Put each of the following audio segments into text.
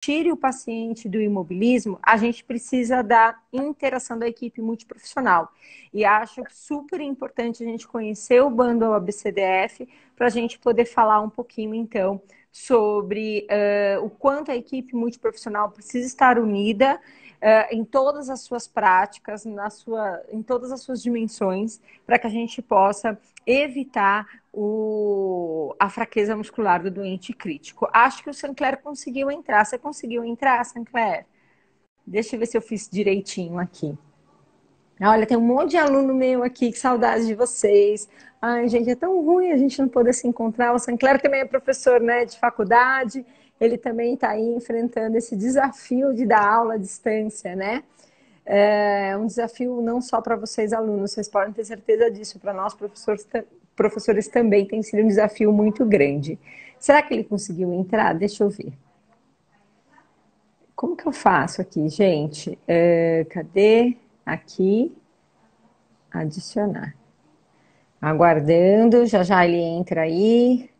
tire o paciente do imobilismo, a gente precisa da interação da equipe multiprofissional. E acho super importante a gente conhecer o Bundle ABCDF para a gente poder falar um pouquinho, então, sobre o quanto a equipe multiprofissional precisa estar unida em todas as suas práticas, em todas as suas dimensões, para que a gente possa evitar a fraqueza muscular do doente crítico. Acho que o Sancler conseguiu entrar. Você conseguiu entrar, Sancler? Deixa eu ver se eu fiz direitinho aqui. Olha, tem um monte de aluno meu aqui, que saudade de vocês. Ai, gente, é tão ruim a gente não poder se encontrar. O Sancler também é professor, né, de faculdade. Ele também está aí enfrentando esse desafio de dar aula à distância, né? É um desafio não só para vocês, alunos, vocês podem ter certeza disso. Para nós, professores também tem sido um desafio muito grande. Será que ele conseguiu entrar? Deixa eu ver. Como que eu faço aqui, gente? Cadê? Aqui. Adicionar. Aguardando, já já ele entra aí.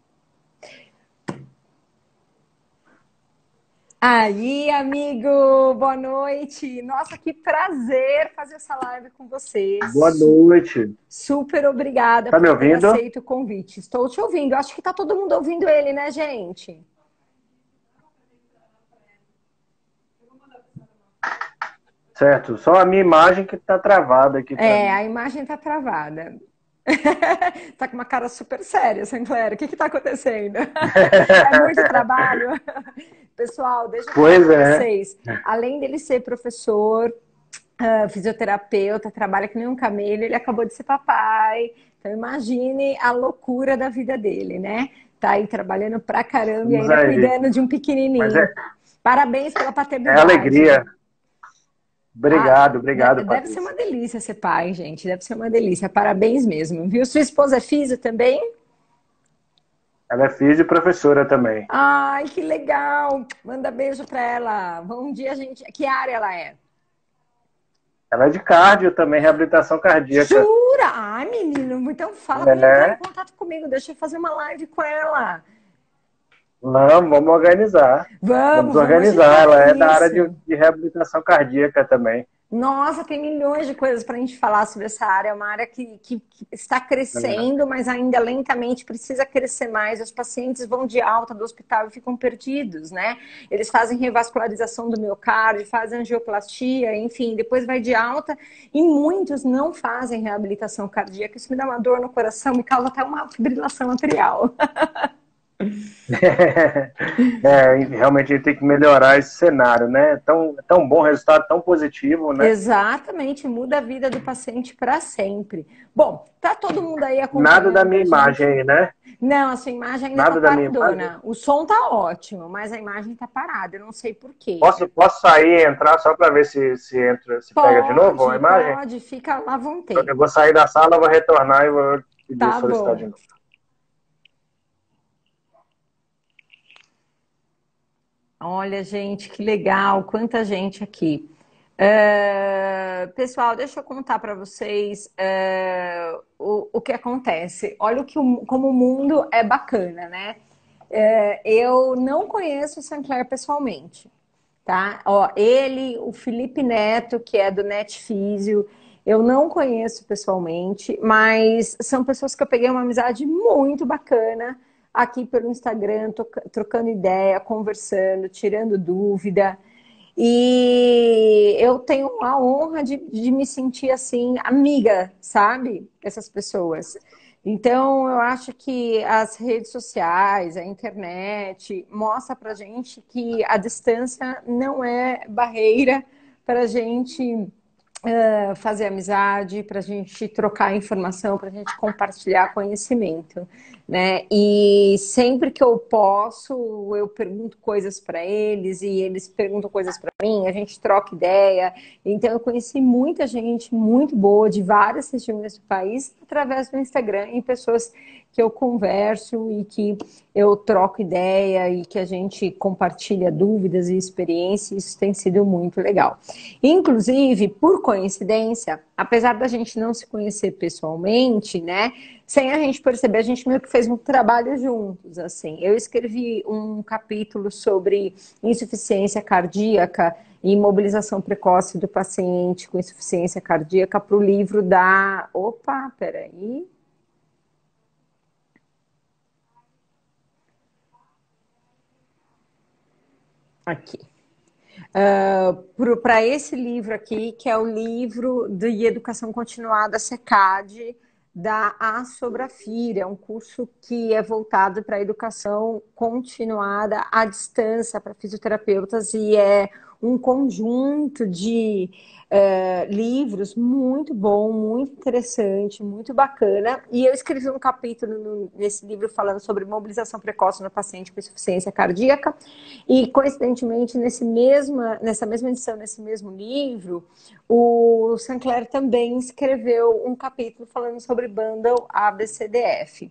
Aí, amigo, boa noite. Nossa, que prazer fazer essa live com Boa vocês. noite. Super obrigada Tá por me ter ouvindo? aceito o convite. Estou te ouvindo. Acho que está todo mundo ouvindo ele, né, gente? Certo. Só a minha imagem que tá travada aqui para É, mim. a imagem está travada. Tá com uma cara super séria, Sinclair. O que está acontecendo? É muito trabalho? Pessoal, deixa eu falar Pois para é. vocês. Além dele ser professor, fisioterapeuta, trabalha que nem um camelo, ele acabou de ser papai. Então imagine a loucura da vida dele, né? Tá aí trabalhando pra caramba e Estamos ainda aí. cuidando de um Mas pequenininho. Parabéns pela é paternidade. alegria. Ah, Obrigado, obrigado, deve ser uma Patrícia. delícia ser pai, gente. Deve ser uma delícia. Parabéns mesmo, viu? Sua esposa é físio também? Ela é filha e professora também. Ai, que legal! Manda beijo pra ela. Um dia a gente. Que área ela é? Ela é de cardio também, reabilitação cardíaca. Jura? Ai, menino, então fala para entrar em É. contato comigo. Deixa eu fazer uma live com ela. Vamos organizar. Vamos Vamos organizar. agitar Ela é da área isso. de reabilitação cardíaca também. Nossa, tem milhões de coisas para a gente falar sobre essa área. É uma área que está É. crescendo, mas ainda lentamente precisa crescer mais. Os pacientes vão de alta do hospital e ficam perdidos, né? Eles fazem revascularização do miocárdio, fazem angioplastia, enfim, depois vai de alta e muitos não fazem reabilitação cardíaca. Isso me dá uma dor no coração, me causa até uma fibrilação atrial. Realmente a gente tem que melhorar esse cenário, né? Tão bom resultado, tão positivo, né? Exatamente, muda a vida do paciente para sempre. Bom, tá todo mundo aí Nada da acompanhando minha a imagem gente? aí, né? Não, a sua imagem ainda tá Nada da minha imagem. paradona. O som tá ótimo, mas a imagem tá parada. Eu não sei por quê. Posso sair e entrar só para ver se entra, se pega de novo a Pode, imagem? pode, fica lá, vão Eu ter. vou sair da sala, vou retornar e vou pedir Tá solicitar de bom. novo. Olha, gente, que legal, quanta gente aqui. Pessoal, deixa eu contar para vocês o que acontece. Olha como o mundo é bacana, né? Eu não conheço o Sinclair pessoalmente, tá? Ó, ele, o Felipe Neto, que é do NetFísio, eu não conheço pessoalmente, mas são pessoas que eu peguei uma amizade muito bacana aqui pelo Instagram, trocando ideia, conversando, tirando dúvida. E eu tenho a honra de me sentir assim, amiga, sabe? Dessas pessoas. Então, eu acho que as redes sociais, a internet, mostra pra gente que a distância não é barreira para a gente fazer amizade, para a gente trocar informação, para a gente compartilhar conhecimento, né? E sempre que eu posso, eu pergunto coisas para eles e eles perguntam coisas para mim, a gente troca ideia. Então, eu conheci muita gente muito boa de várias regiões do país através do Instagram e pessoas que eu converso e que eu troco ideia e que a gente compartilha dúvidas e experiências. Isso tem sido muito legal. Inclusive, por coincidência, apesar da gente não se conhecer pessoalmente, né? Sem a gente perceber, a gente meio que fez um trabalho juntos, assim. Eu escrevi um capítulo sobre insuficiência cardíaca e imobilização precoce do paciente com insuficiência cardíaca para o livro da... Opa, peraí. Aqui. Para esse livro aqui, que é o livro de Educação Continuada SECAD, da Asobrafir. É um curso que é voltado para a educação continuada à distância para fisioterapeutas e é um conjunto de livros muito bom, muito interessante, muito bacana. E eu escrevi um capítulo nesse livro falando sobre mobilização precoce no paciente com insuficiência cardíaca. E, coincidentemente, nessa mesma edição, nesse mesmo livro, o Sinclair também escreveu um capítulo falando sobre bundle ABCDF.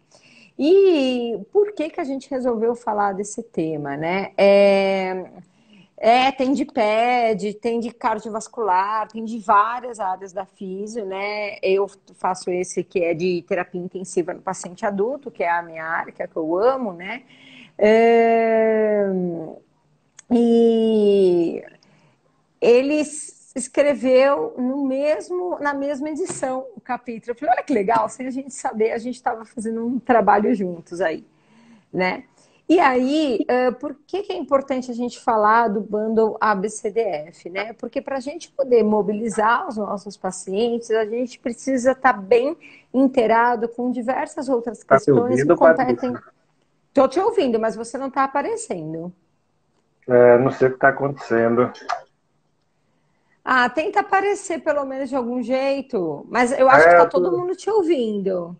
E por que que a gente resolveu falar desse tema, né? Tem de PED, tem de cardiovascular, tem de várias áreas da físio, né? Eu faço esse que é de terapia intensiva no paciente adulto, que é a minha área, que é a que eu amo, né? E ele escreveu na mesma edição o capítulo. Eu falei, olha que legal, sem a gente saber, a gente estava fazendo um trabalho juntos aí, né? E aí, por que que é importante a gente falar do bundle ABCDF, né? Porque para a gente poder mobilizar os nossos pacientes, a gente precisa estar bem inteirado com diversas outras Tá me questões que ouvindo, competem. Patrícia? Estou te ouvindo, mas você não está aparecendo. Não sei o que está acontecendo. Ah, tenta aparecer pelo menos de algum jeito. Mas eu acho que É, tá eu todo tô- mundo te ouvindo.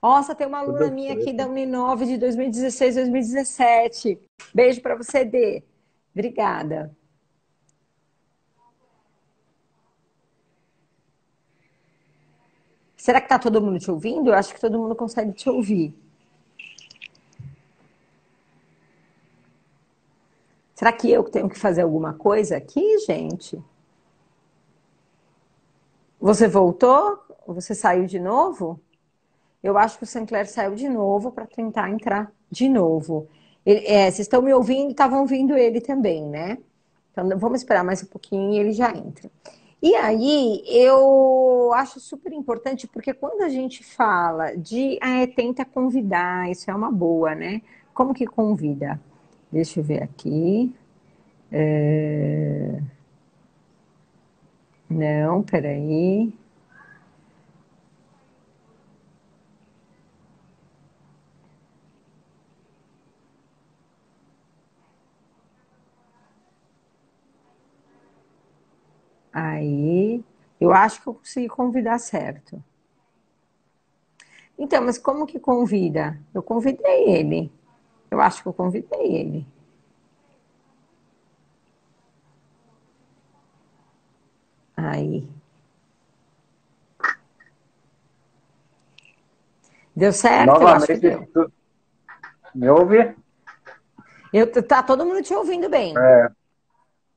Nossa, tem uma aluna tudo minha aqui da certo. Uninove de 2016, 2017. Beijo para você, Dê. Obrigada. Será que tá todo mundo te ouvindo? Eu acho que todo mundo consegue te ouvir. Será que eu tenho que fazer alguma coisa aqui, gente? Você voltou? Você saiu de novo? Eu acho que o Sinclair saiu de novo para tentar entrar de novo. Vocês estão me ouvindo e estavam ouvindo ele também, né? Então vamos esperar mais um pouquinho e ele já entra. E aí eu acho super importante porque quando a gente fala de tenta convidar, isso é uma boa, né? Como que convida? Deixa eu ver aqui. Não, peraí. Aí, eu acho que eu consegui convidar certo. Então, mas como que convida? Eu convidei ele. Eu acho que eu convidei ele. Aí. Deu certo? Eu acho que Novamente, deu. me ouve? Tá todo mundo te ouvindo bem. É,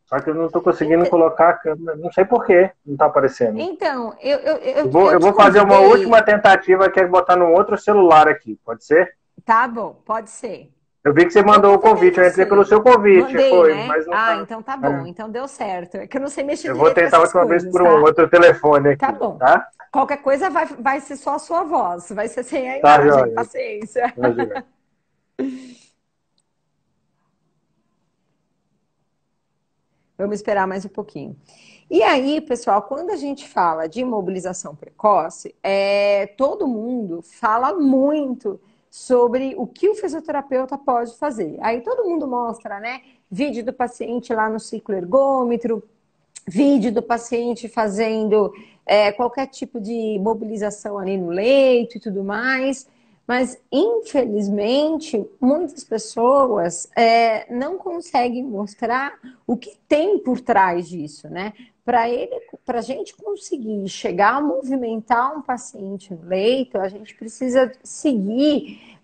só que eu não estou conseguindo Ent- colocar a câmera. Não sei por que não está aparecendo. Então, eu, eu, eu, Eu eu te vou fazer uma última convidei. tentativa, que é botar num outro celular aqui. Pode ser? Tá bom, pode ser. Eu vi que você Eu mandou o convidei convite. Eu entrei pelo você. seu convite, Mandei, foi, né? mas não Ah, tá. então tá bom. É. Então deu certo. É que eu não sei mexer Eu vou direito com tentar a essas última vez coisas, por um tá? outro telefone Tá aqui, bom. tá? Qualquer coisa vai ser só a sua voz. Vai ser sem a Tá, imagem. joia. Paciência. Tá, joia. Vamos esperar mais um pouquinho. E aí, pessoal, quando a gente fala de imobilização precoce, todo mundo fala muito sobre o que o fisioterapeuta pode fazer. Aí todo mundo mostra, né? Vídeo do paciente lá no ciclo ergômetro, vídeo do paciente fazendo qualquer tipo de mobilização ali no leito e tudo mais. Mas, infelizmente, muitas pessoas não conseguem mostrar o que tem por trás disso, né? Para a gente conseguir chegar a movimentar um paciente no leito, a gente precisa seguir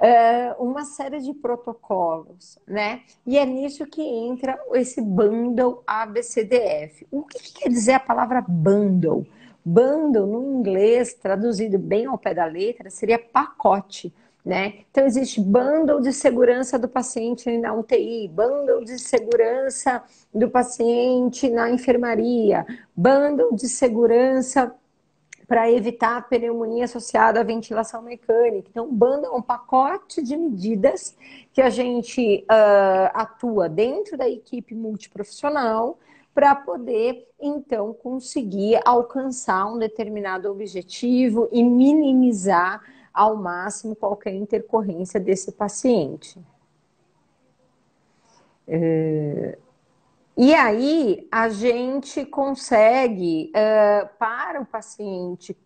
uma série de protocolos, né? E é nisso que entra esse bundle ABCDF. O que quer dizer a palavra bundle? Bundle, no inglês, traduzido bem ao pé da letra, seria pacote, né? Então, existe bundle de segurança do paciente na UTI, bundle de segurança do paciente na enfermaria, bundle de segurança para evitar a pneumonia associada à ventilação mecânica. Então, bundle é um pacote de medidas que a gente atua dentro da equipe multiprofissional para poder, então, conseguir alcançar um determinado objetivo e minimizar ao máximo qualquer intercorrência desse paciente. E aí a gente consegue para o paciente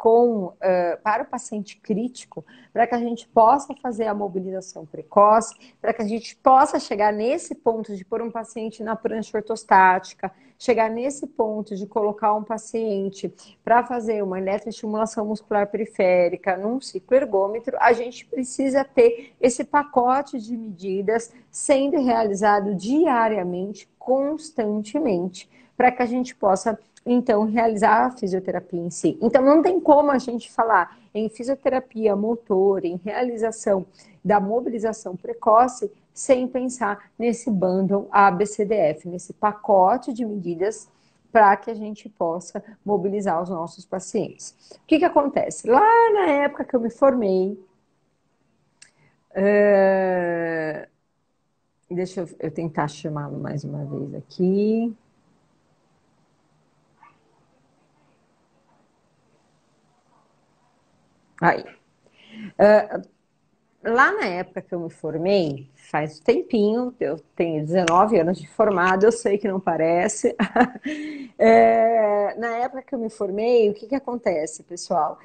para o paciente crítico, para que a gente possa fazer a mobilização precoce, para que a gente possa chegar nesse ponto de pôr um paciente na prancha ortostática, chegar nesse ponto de colocar um paciente para fazer uma eletroestimulação muscular periférica num ciclo ergômetro, a gente precisa ter esse pacote de medidas sendo realizado diariamente, constantemente, para que a gente possa, então, realizar a fisioterapia em si. Então, não tem como a gente falar em fisioterapia motor, em realização da mobilização precoce, sem pensar nesse bundle ABCDF, nesse pacote de medidas para que a gente possa mobilizar os nossos pacientes. O que acontece? Lá na época que eu me formei, deixa eu tentar chamá-lo mais uma vez aqui. Aí. Lá na época que eu me formei, faz tempinho, eu tenho 19 anos de formada, eu sei que não parece. Na época que eu me formei, o que acontece, pessoal?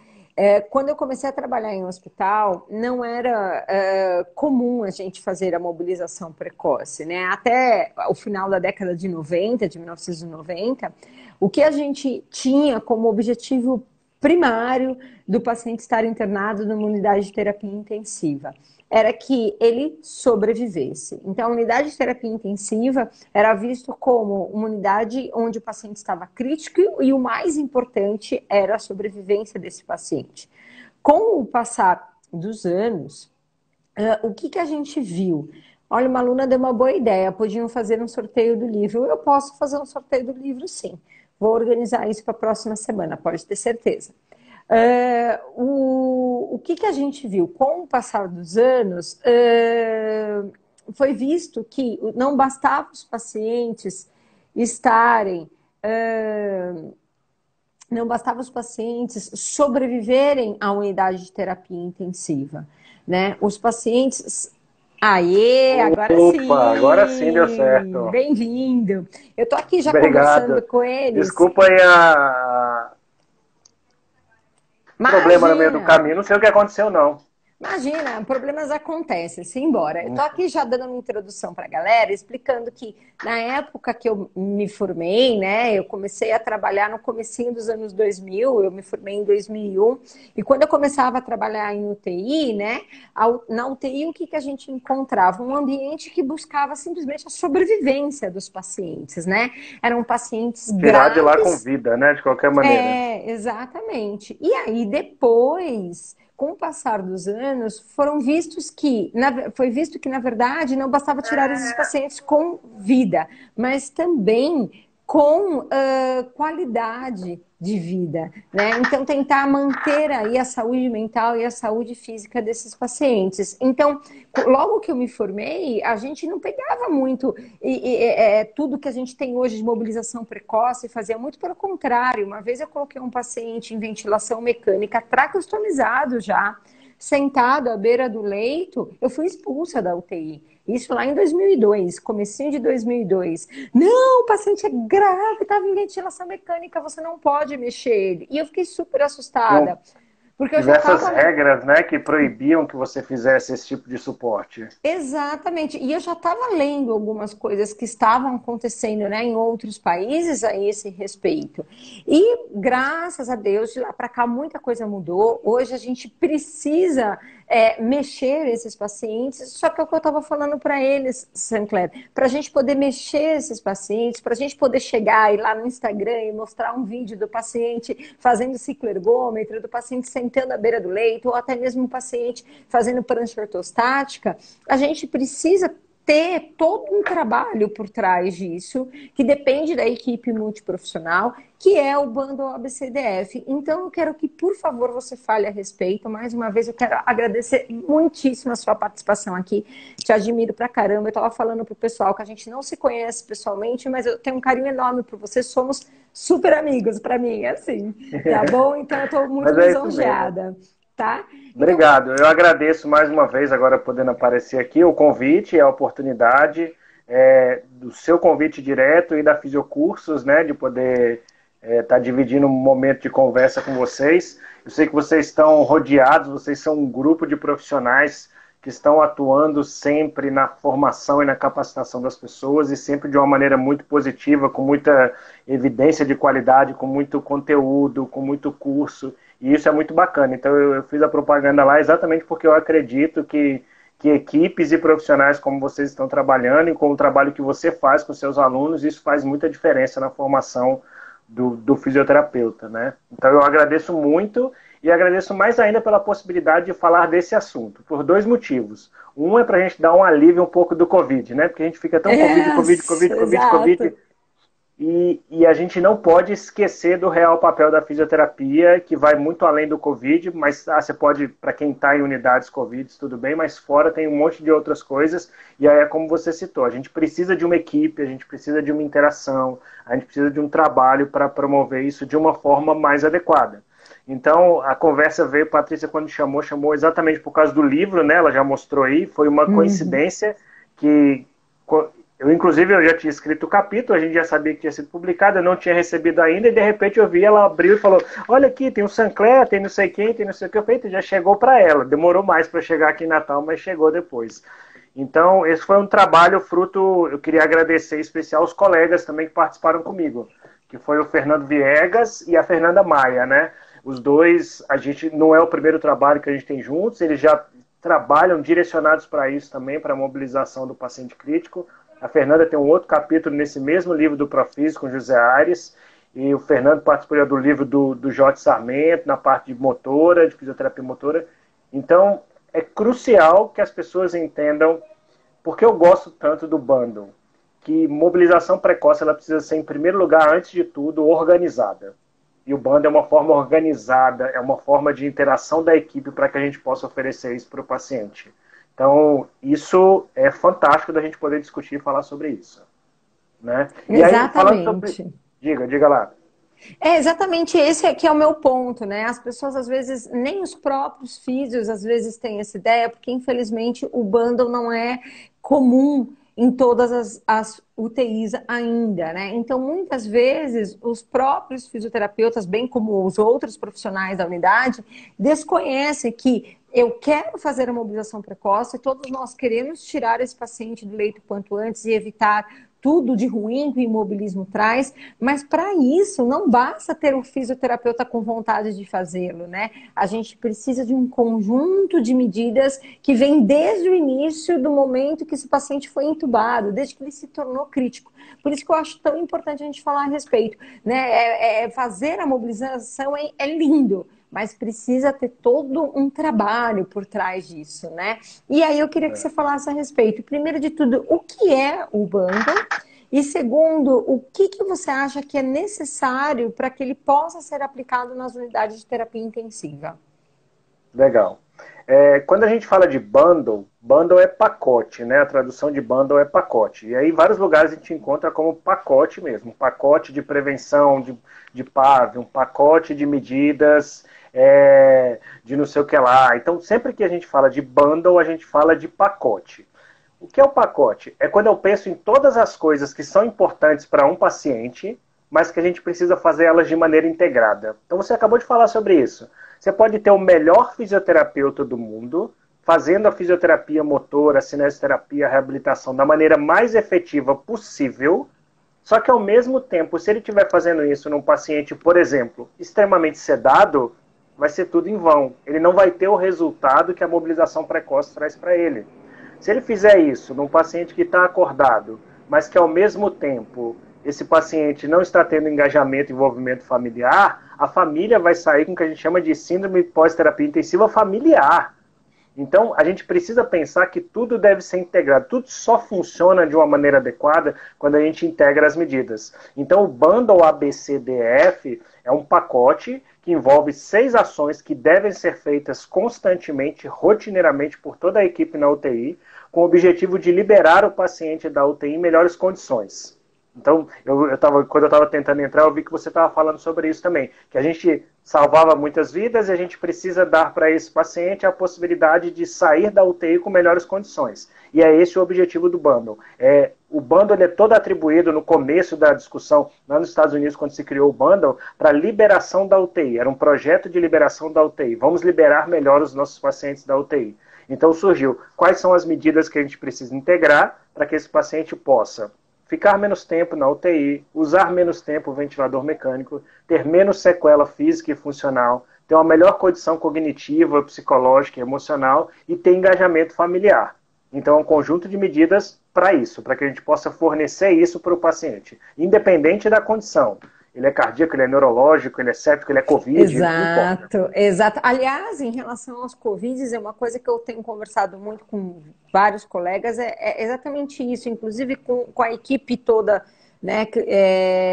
Quando eu comecei a trabalhar em um hospital, não era comum a gente fazer a mobilização precoce, né? Até o final da década de 90, de 1990, o que a gente tinha como objetivo primário do paciente estar internado numa unidade de terapia intensiva era que ele sobrevivesse. Então, a unidade de terapia intensiva era visto como uma unidade onde o paciente estava crítico e o mais importante era a sobrevivência desse paciente. Com o passar dos anos, o que a gente viu? Olha, uma aluna deu uma boa ideia, podiam fazer um sorteio do livro. Eu posso fazer um sorteio do livro, sim. Vou organizar isso para a próxima semana, pode ter certeza. O que a gente viu? Com o passar dos anos, foi visto que não bastava os pacientes estarem... não bastava os pacientes sobreviverem à unidade de terapia intensiva, né? Os pacientes... Aê, agora sim! Opa, agora sim deu certo. Bem-vindo! Eu estou aqui já Obrigado. conversando com eles. Desculpa aí problema no meio do caminho. Não sei o que aconteceu, não. Imagina, problemas acontecem, simbora. Eu tô aqui já dando uma introdução para a galera, explicando que na época que eu me formei, né, eu comecei a trabalhar no comecinho dos anos 2000, eu me formei em 2001, e quando eu começava a trabalhar em UTI, né, na UTI o que a gente encontrava? Um ambiente que buscava simplesmente a sobrevivência dos pacientes, né? Eram pacientes Tirar graves. de lá com vida, né, de qualquer maneira. Exatamente. E aí depois... Com o passar dos anos, foi visto que, na verdade, não bastava tirar esses pacientes com vida, mas também com qualidade de vida, né? Então, tentar manter aí a saúde mental e a saúde física desses pacientes. Então, logo que eu me formei, a gente não pegava muito tudo que a gente tem hoje de mobilização precoce, fazia muito pelo contrário. Uma vez eu coloquei um paciente em ventilação mecânica, traqueostomizado já, sentado à beira do leito, eu fui expulsa da UTI. Isso lá em 2002, comecinho de 2002. Não, o paciente é grave, estava em ventilação mecânica, você não pode mexer ele. E eu fiquei super assustada. Porque eu já Diversas estava. regras, né, que proibiam que você fizesse esse tipo de suporte. Exatamente. E eu já estava lendo algumas coisas que estavam acontecendo, né, em outros países a esse respeito. E graças a Deus, de lá para cá, muita coisa mudou. Hoje a gente precisa mexer esses pacientes, só que é o que eu estava falando para eles, Sancler, para a gente poder mexer esses pacientes, para a gente poder chegar e ir lá no Instagram e mostrar um vídeo do paciente fazendo cicloergômetro, do paciente sentando à beira do leito, ou até mesmo o paciente fazendo prancha ortostática, a gente precisa ter todo um trabalho por trás disso, que depende da equipe multiprofissional, que é o Bundle ABCDF. Então, eu quero que, por favor, você fale a respeito. Mais uma vez, eu quero agradecer muitíssimo a sua participação aqui. Te admiro pra caramba. Eu estava falando pro pessoal que a gente não se conhece pessoalmente, mas eu tenho um carinho enorme por você. Somos super amigos para mim, assim. Tá bom? Então, eu estou muito Mas é isso mesmo. lisonjeada. Tá? Então, Obrigado. Eu agradeço mais uma vez agora podendo aparecer aqui o convite, a oportunidade do seu convite direto e da Fisiocursos, né, de poder estar dividindo um momento de conversa com vocês. Eu sei que vocês estão rodeados, vocês são um grupo de profissionais que estão atuando sempre na formação e na capacitação das pessoas e sempre de uma maneira muito positiva, com muita evidência de qualidade, com muito conteúdo, com muito curso. E isso é muito bacana. Então eu fiz a propaganda lá exatamente porque eu acredito que equipes e profissionais como vocês estão trabalhando e com o trabalho que você faz com seus alunos, isso faz muita diferença na formação do fisioterapeuta, né? Então eu agradeço muito e agradeço mais ainda pela possibilidade de falar desse assunto, por dois motivos. Um é para a gente dar um alívio um pouco do Covid, né? Porque a gente fica tão Covid. exato. E a gente não pode esquecer do real papel da fisioterapia, que vai muito além do Covid, mas você pode, para quem está em unidades Covid, tudo bem, mas fora tem um monte de outras coisas, e aí é como você citou, a gente precisa de uma equipe, a gente precisa de uma interação, a gente precisa de um trabalho para promover isso de uma forma mais adequada. Então, a conversa veio, Patrícia, quando chamou exatamente por causa do livro, né? Ela já mostrou aí, foi uma Uhum. coincidência que inclusive, eu já tinha escrito o capítulo, a gente já sabia que tinha sido publicado, eu não tinha recebido ainda, e de repente eu vi, ela abriu e falou, olha aqui, tem o Sancler, tem não sei quem, tem não sei o que, eu falei, já chegou para ela, demorou mais para chegar aqui em Natal, mas chegou depois. Então, esse foi um trabalho fruto, eu queria agradecer em especial os colegas também que participaram comigo, que foi o Fernando Viegas e a Fernanda Maia, né? Os dois, a gente não é o primeiro trabalho que a gente tem juntos, eles já trabalham direcionados para isso também, para a mobilização do paciente crítico. A Fernanda tem um outro capítulo nesse mesmo livro do Profis, com José Aires, e o Fernando participou do livro do Jorge Sarmento, na parte de motora, de fisioterapia motora. Então, é crucial que as pessoas entendam porque eu gosto tanto do bundle, que mobilização precoce ela precisa ser, em primeiro lugar, antes de tudo, organizada. E o bundle é uma forma organizada, é uma forma de interação da equipe para que a gente possa oferecer isso para o paciente. Então, isso é fantástico da gente poder discutir e falar sobre isso. Né? E aí, falando sobre... Exatamente. Diga lá. É exatamente esse que é o meu ponto, né? As pessoas às vezes, nem os próprios físios às vezes têm essa ideia, porque infelizmente o bundle não é comum em todas as UTIs ainda, né? Então, muitas vezes, os próprios fisioterapeutas, bem como os outros profissionais da unidade, desconhecem que eu quero fazer a mobilização precoce, todos nós queremos tirar esse paciente do leito quanto antes e evitar tudo de ruim que o imobilismo traz, mas para isso não basta ter o fisioterapeuta com vontade de fazê-lo, né? A gente precisa de um conjunto de medidas que vem desde o início do momento que esse paciente foi entubado, desde que ele se tornou crítico. Por isso que eu acho tão importante a gente falar a respeito, né? Fazer a mobilização é lindo, mas precisa ter todo um trabalho por trás disso, né? E aí eu queria que você falasse a respeito, primeiro de tudo, o que é o bundle? E segundo, o que você acha que é necessário para que ele possa ser aplicado nas unidades de terapia intensiva? Legal. Quando a gente fala de bundle é pacote, né? A tradução de bundle é pacote. E aí, em vários lugares a gente encontra como pacote mesmo. Um pacote de prevenção de PAV, um pacote de medidas de não sei o que lá. Então, sempre que a gente fala de bundle, a gente fala de pacote. O que é o pacote? É quando eu penso em todas as coisas que são importantes para um paciente, mas que a gente precisa fazer elas de maneira integrada. Então, você acabou de falar sobre isso. Você pode ter o melhor fisioterapeuta do mundo, fazendo a fisioterapia motora, a cinesioterapia, a reabilitação da maneira mais efetiva possível, só que ao mesmo tempo, se ele estiver fazendo isso num paciente, por exemplo, extremamente sedado, vai ser tudo em vão. Ele não vai ter o resultado que a mobilização precoce traz para ele. Se ele fizer isso num paciente que está acordado, mas que ao mesmo tempo esse paciente não está tendo engajamento e envolvimento familiar, a família vai sair com o que a gente chama de síndrome pós-terapia intensiva familiar. Então, a gente precisa pensar que tudo deve ser integrado. Tudo só funciona de uma maneira adequada quando a gente integra as medidas. Então, o Bundle ABCDF é um pacote que envolve 6 ações que devem ser feitas constantemente, rotineiramente, por toda a equipe na UTI, com o objetivo de liberar o paciente da UTI em melhores condições. Então, quando eu estava tentando entrar, eu vi que você estava falando sobre isso também, que a gente salvava muitas vidas e a gente precisa dar para esse paciente a possibilidade de sair da UTI com melhores condições. E é esse o objetivo do Bundle. O Bundle é todo atribuído no começo da discussão, lá nos Estados Unidos, quando se criou o Bundle, para liberação da UTI. Era um projeto de liberação da UTI. Vamos liberar melhor os nossos pacientes da UTI. Então surgiu quais são as medidas que a gente precisa integrar para que esse paciente possa ficar menos tempo na UTI, usar menos tempo o ventilador mecânico, ter menos sequela física e funcional, ter uma melhor condição cognitiva, psicológica e emocional e ter engajamento familiar. Então é um conjunto de medidas para isso, para que a gente possa fornecer isso para o paciente, independente da condição. Ele é cardíaco, ele é neurológico, ele é séptico, ele é Covid, exato, exato. Aliás, em relação aos Covids, é uma coisa que eu tenho conversado muito com vários colegas, é exatamente isso, inclusive com a equipe toda, né,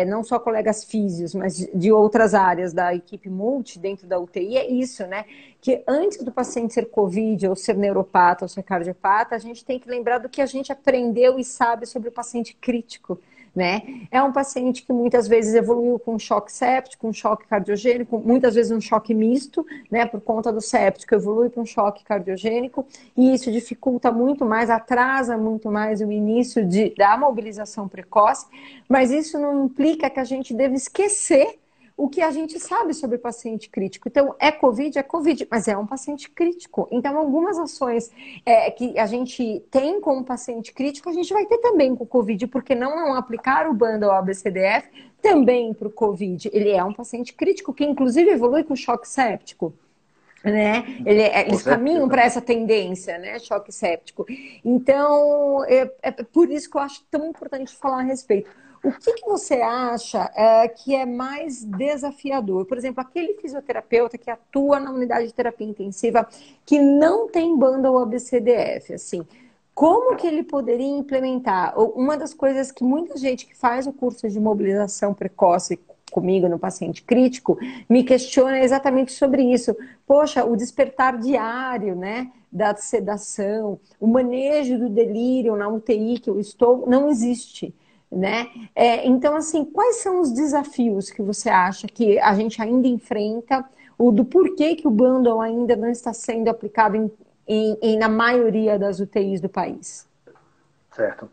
não só colegas físios, mas de outras áreas da equipe multi dentro da UTI, é isso, né, que antes do paciente ser Covid, ou ser neuropata, ou ser cardiopata, a gente tem que lembrar do que a gente aprendeu e sabe sobre o paciente crítico, né? É um paciente que muitas vezes evoluiu com um choque séptico, um choque cardiogênico, muitas vezes um choque misto, né? Por conta do séptico, evolui para um choque cardiogênico, e isso dificulta muito mais, atrasa muito mais o início da mobilização precoce, mas isso não implica que a gente deva esquecer o que a gente sabe sobre paciente crítico. Então, é Covid, mas é um paciente crítico. Então, algumas ações que a gente tem com o paciente crítico, a gente vai ter também com o Covid, porque não aplicar o Bundle ABCDF também para o Covid. Ele é um paciente crítico que, inclusive, evolui com choque séptico. Né? Eles caminham para essa tendência, né? Choque séptico. Então, é por isso que eu acho tão importante falar a respeito. O que você acha que é mais desafiador? Por exemplo, aquele fisioterapeuta que atua na unidade de terapia intensiva que não tem Bundle ABCDF, assim, como que ele poderia implementar? Uma das coisas que muita gente que faz o curso de mobilização precoce comigo no paciente crítico me questiona exatamente sobre isso. Poxa, o despertar diário, né, da sedação, o manejo do delírio na UTI que eu estou, não existe. Né? Então, assim, quais são os desafios que você acha que a gente ainda enfrenta, do porquê que o Bundle ainda não está sendo aplicado na maioria das UTIs do país? Certo.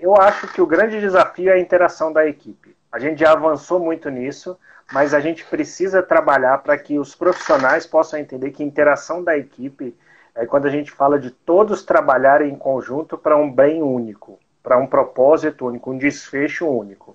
Eu acho que o grande desafio é a interação da equipe. A gente já avançou muito nisso, mas a gente precisa trabalhar para que os profissionais possam entender que a interação da equipe é quando a gente fala de todos trabalharem em conjunto para um bem único, para um propósito único, um desfecho único.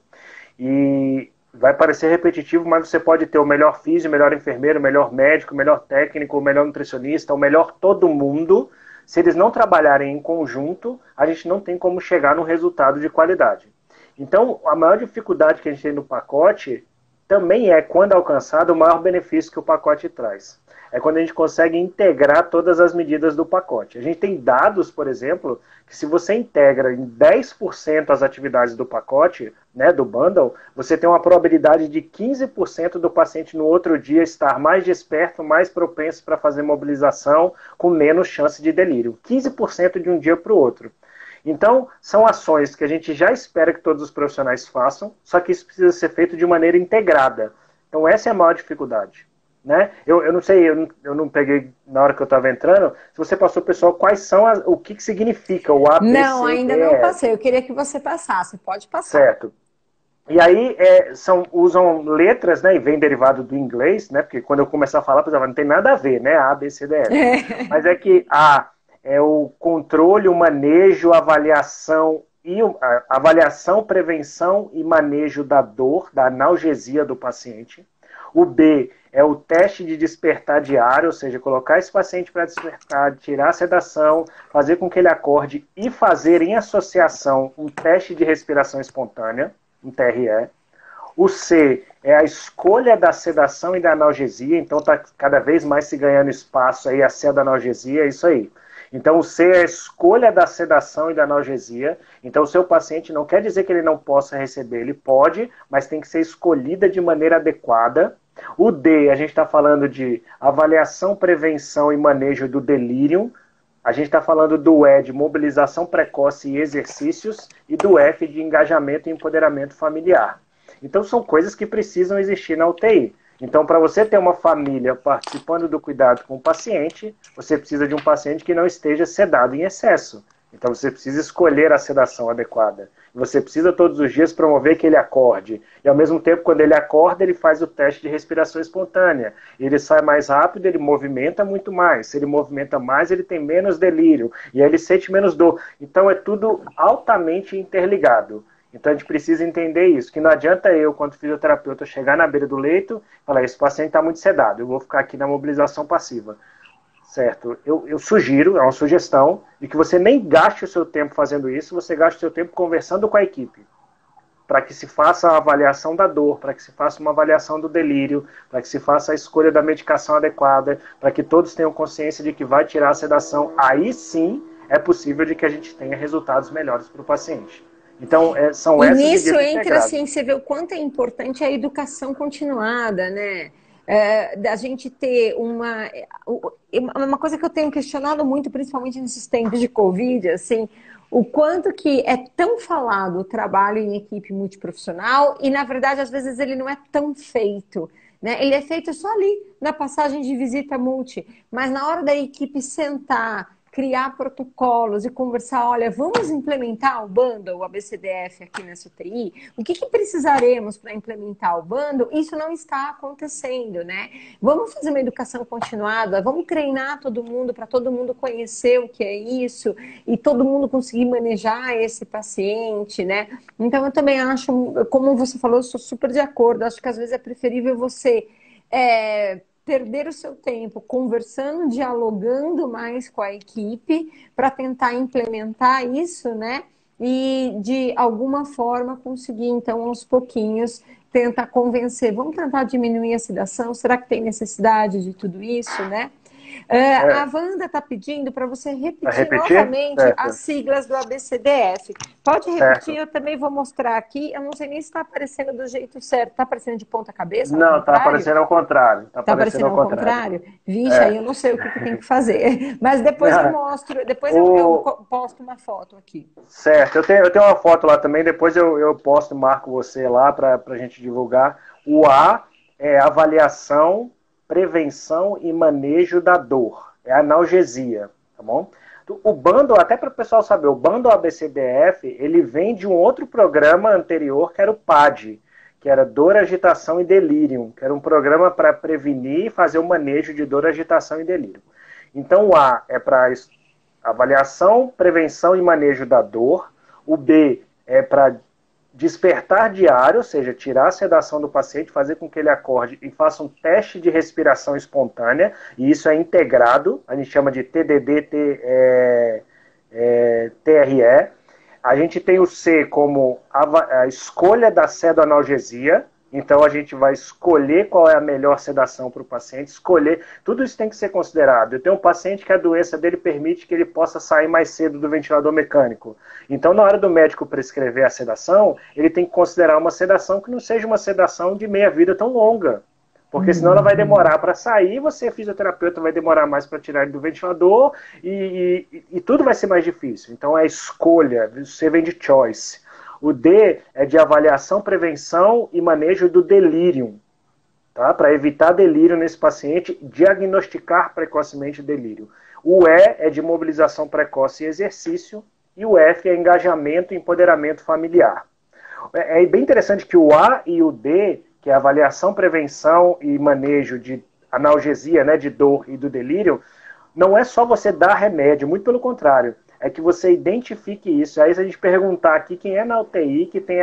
E vai parecer repetitivo, mas você pode ter o melhor físico, o melhor enfermeiro, o melhor médico, o melhor técnico, o melhor nutricionista, o melhor todo mundo. Se eles não trabalharem em conjunto, a gente não tem como chegar num resultado de qualidade. Então, a maior dificuldade que a gente tem no pacote também é, quando alcançado, o maior benefício que o pacote traz. É quando a gente consegue integrar todas as medidas do pacote. A gente tem dados, por exemplo, que se você integra em 10% as atividades do pacote, né, do bundle, você tem uma probabilidade de 15% do paciente no outro dia estar mais desperto, mais propenso para fazer mobilização, com menos chance de delírio. 15% de um dia para o outro. Então, são ações que a gente já espera que todos os profissionais façam, só que isso precisa ser feito de maneira integrada. Então, essa é a maior dificuldade. Né? Eu não sei, eu não peguei na hora que eu estava entrando, se você passou, pessoal, quais são o que significa o ABCDF? Não, ainda não passei, eu queria que você passasse, pode passar. Certo. E aí usam letras, né, e vem derivado do inglês, né, porque quando eu começar a falar, pensava, não tem nada a ver, né, A, B, C, D, F. Mas é que A é o controle, o manejo, a avaliação, prevenção e manejo da dor, da analgesia do paciente. O B é o teste de despertar diário, ou seja, colocar esse paciente para despertar, tirar a sedação, fazer com que ele acorde e fazer em associação um teste de respiração espontânea, um TRE. O C é a escolha da sedação e da analgesia, então está cada vez mais se ganhando espaço aí a C da analgesia, é isso aí. Então o C é a escolha da sedação e da analgesia, então o seu paciente não quer dizer que ele não possa receber, ele pode, mas tem que ser escolhida de maneira adequada. O D, a gente está falando de avaliação, prevenção e manejo do delírio. A gente está falando do E de mobilização precoce e exercícios, e do F de engajamento e empoderamento familiar. Então são coisas que precisam existir na UTI. Então, para você ter uma família participando do cuidado com o paciente, você precisa de um paciente que não esteja sedado em excesso. Então você precisa escolher a sedação adequada. Você precisa todos os dias promover que ele acorde. E ao mesmo tempo, quando ele acorda, ele faz o teste de respiração espontânea. Ele sai mais rápido, ele movimenta muito mais. Se ele movimenta mais, ele tem menos delírio. E aí ele sente menos dor. Então é tudo altamente interligado. Então a gente precisa entender isso, que não adianta eu, quanto fisioterapeuta, chegar na beira do leito e falar, esse paciente está muito sedado, eu vou ficar aqui na mobilização passiva. Certo? Eu sugiro, é uma sugestão, de que você nem gaste o seu tempo fazendo isso, você gaste o seu tempo conversando com a equipe, para que se faça a avaliação da dor, para que se faça uma avaliação do delírio, para que se faça a escolha da medicação adequada, para que todos tenham consciência de que vai tirar a sedação. Aí sim é possível de que a gente tenha resultados melhores para o paciente. Então, são E essas nisso medidas entra, integradas. assim, você vê o quanto é importante a educação continuada, né? Da gente ter uma coisa que eu tenho questionado muito, principalmente nesses tempos de Covid, assim, o quanto que é tão falado o trabalho em equipe multiprofissional e, na verdade, às vezes ele não é tão feito, né? Ele é feito só ali, na passagem de visita multi, mas na hora da equipe sentar, criar protocolos e conversar, olha, vamos implementar o bundle, o ABCDF aqui nessa UTI? O que precisaremos para implementar o bundle? Isso não está acontecendo, né? Vamos fazer uma educação continuada, vamos treinar todo mundo para todo mundo conhecer o que é isso e todo mundo conseguir manejar esse paciente, né? Então eu também acho, como você falou, eu sou super de acordo, acho que às vezes é preferível você perder o seu tempo conversando, dialogando mais com a equipe para tentar implementar isso, né? E de alguma forma conseguir, então, aos pouquinhos, tentar convencer. Vamos tentar diminuir a sedação? Será que tem necessidade de tudo isso, né? A Wanda está pedindo para você repetir Repetir? novamente as Certo. siglas do ABCDF. Pode repetir, Certo. eu também vou mostrar aqui. Eu não sei nem se está aparecendo do jeito certo. Está aparecendo de ponta cabeça, ao Não, está contrário? aparecendo ao contrário. Está Tá aparecendo aparecendo ao ao contrário. contrário? Vixe, aí É. eu não sei o que tem que fazer. Mas depois eu mostro, depois eu O, posto uma foto aqui. Certo, eu tenho uma foto lá também, depois eu posto, marco você lá para a gente divulgar. O A é avaliação, prevenção e manejo da dor, é analgesia, tá bom? O bundle, até para o pessoal saber, o bundle ABCDF, ele vem de um outro programa anterior, que era o PAD, que era dor, agitação e delírio, que era um programa para prevenir e fazer o manejo de dor, agitação e delírio. Então o A é para avaliação, prevenção e manejo da dor. O B é para despertar diário, ou seja, tirar a sedação do paciente, fazer com que ele acorde e faça um teste de respiração espontânea, e isso é integrado, a gente chama de TDD, TRE. A gente tem o C como a escolha da sedoanalgesia, então a gente vai escolher qual é a melhor sedação para o paciente, escolher, tudo isso tem que ser considerado. Eu tenho um paciente que a doença dele permite que ele possa sair mais cedo do ventilador mecânico. Então, na hora do médico prescrever a sedação, ele tem que considerar uma sedação que não seja uma sedação de meia-vida tão longa. Porque senão ela vai demorar para sair, você, fisioterapeuta, vai demorar mais para tirar ele do ventilador e tudo vai ser mais difícil. Então, é escolha, você vem de choice. O D é de avaliação, prevenção e manejo do delírio, tá? Para evitar delírio nesse paciente, diagnosticar precocemente delírio. O E é de mobilização precoce e exercício, e o F é engajamento e empoderamento familiar. É bem interessante que o A e o D, que é avaliação, prevenção e manejo de analgesia, né, de dor e do delírio, não é só você dar remédio, muito pelo contrário. É que você identifique isso. Aí se a gente perguntar aqui quem é na UTI que tem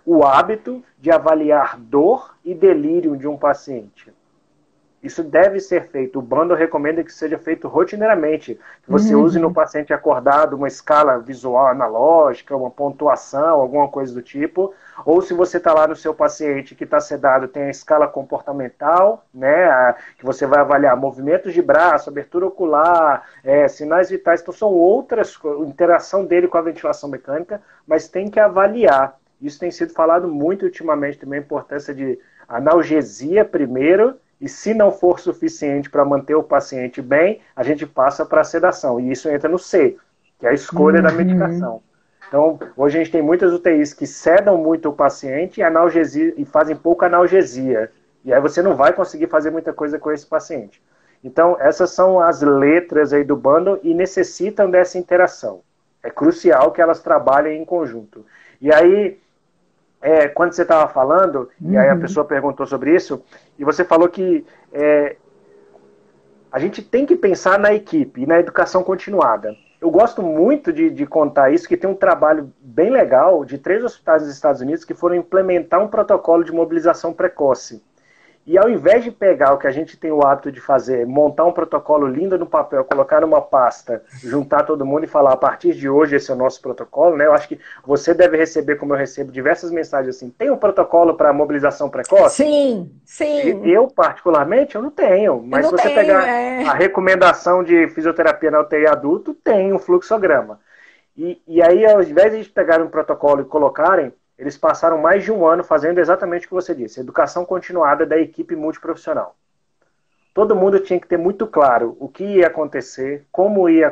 o hábito de avaliar dor e delírio de um paciente. Isso deve ser feito. O bando recomenda que seja feito rotineiramente. Que você use no paciente acordado uma escala visual analógica, uma pontuação, alguma coisa do tipo. Ou se você está lá no seu paciente que está sedado, tem a escala comportamental, né, que você vai avaliar movimentos de braço, abertura ocular, sinais vitais. Então são outras, interação dele com a ventilação mecânica, mas tem que avaliar. Isso tem sido falado muito ultimamente também, a importância de analgesia primeiro, e se não for suficiente para manter o paciente bem, a gente passa para a sedação. E isso entra no C, que é a escolha da medicação. Então, hoje a gente tem muitas UTIs que sedam muito o paciente e, analgesia, e fazem pouca analgesia. E aí você não vai conseguir fazer muita coisa com esse paciente. Então, essas são as letras aí do bundle e necessitam dessa interação. É crucial que elas trabalhem em conjunto. E aí, quando você estava falando, e aí a pessoa perguntou sobre isso, e você falou que a gente tem que pensar na equipe e na educação continuada. Eu gosto muito de contar isso, que tem um trabalho bem legal de 3 hospitais dos Estados Unidos que foram implementar um protocolo de mobilização precoce. E ao invés de pegar o que a gente tem o hábito de fazer, montar um protocolo lindo no papel, colocar numa pasta, juntar todo mundo e falar, a partir de hoje esse é o nosso protocolo, né? Eu acho que você deve receber, como eu recebo, diversas mensagens assim, tem um protocolo para mobilização precoce? Sim, sim. Eu, particularmente, eu não tenho. Mas se você pegar a recomendação de fisioterapia na UTI adulto, tem um fluxograma. E aí, ao invés de eles pegarem um protocolo e colocarem, eles passaram mais de um ano fazendo exatamente o que você disse, educação continuada da equipe multiprofissional. Todo mundo tinha que ter muito claro o que ia acontecer, como ia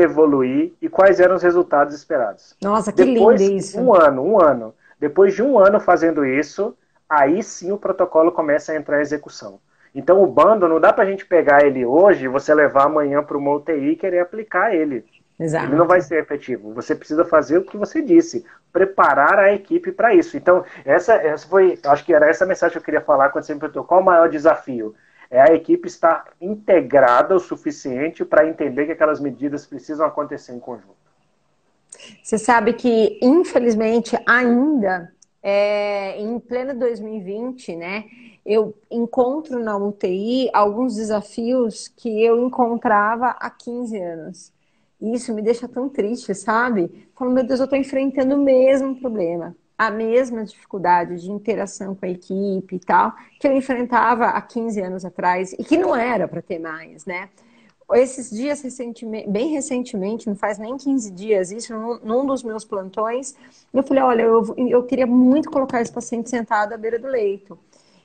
evoluir e quais eram os resultados esperados. Nossa, que lindo isso. Um ano. Depois de um ano fazendo isso, aí sim o protocolo começa a entrar em execução. Então o bando não dá para a gente pegar ele hoje e você levar amanhã para uma UTI e querer aplicar ele. Exato. Ele não vai ser efetivo. Você precisa fazer o que você disse, preparar a equipe para isso. Então, essa foi, acho que era essa mensagem que eu queria falar quando você me perguntou qual o maior desafio. É a equipe estar integrada o suficiente para entender que aquelas medidas precisam acontecer em conjunto. Você sabe que, infelizmente, ainda em pleno 2020, né, eu encontro na UTI alguns desafios que eu encontrava há 15 anos. E isso me deixa tão triste, sabe? Falo, meu Deus, eu estou enfrentando o mesmo problema, a mesma dificuldade de interação com a equipe e tal, que eu enfrentava há 15 anos atrás e que não era para ter mais, né? Esses dias, bem recentemente, não faz nem 15 dias, isso num dos meus plantões, eu falei, olha, eu queria muito colocar esse paciente sentado à beira do leito.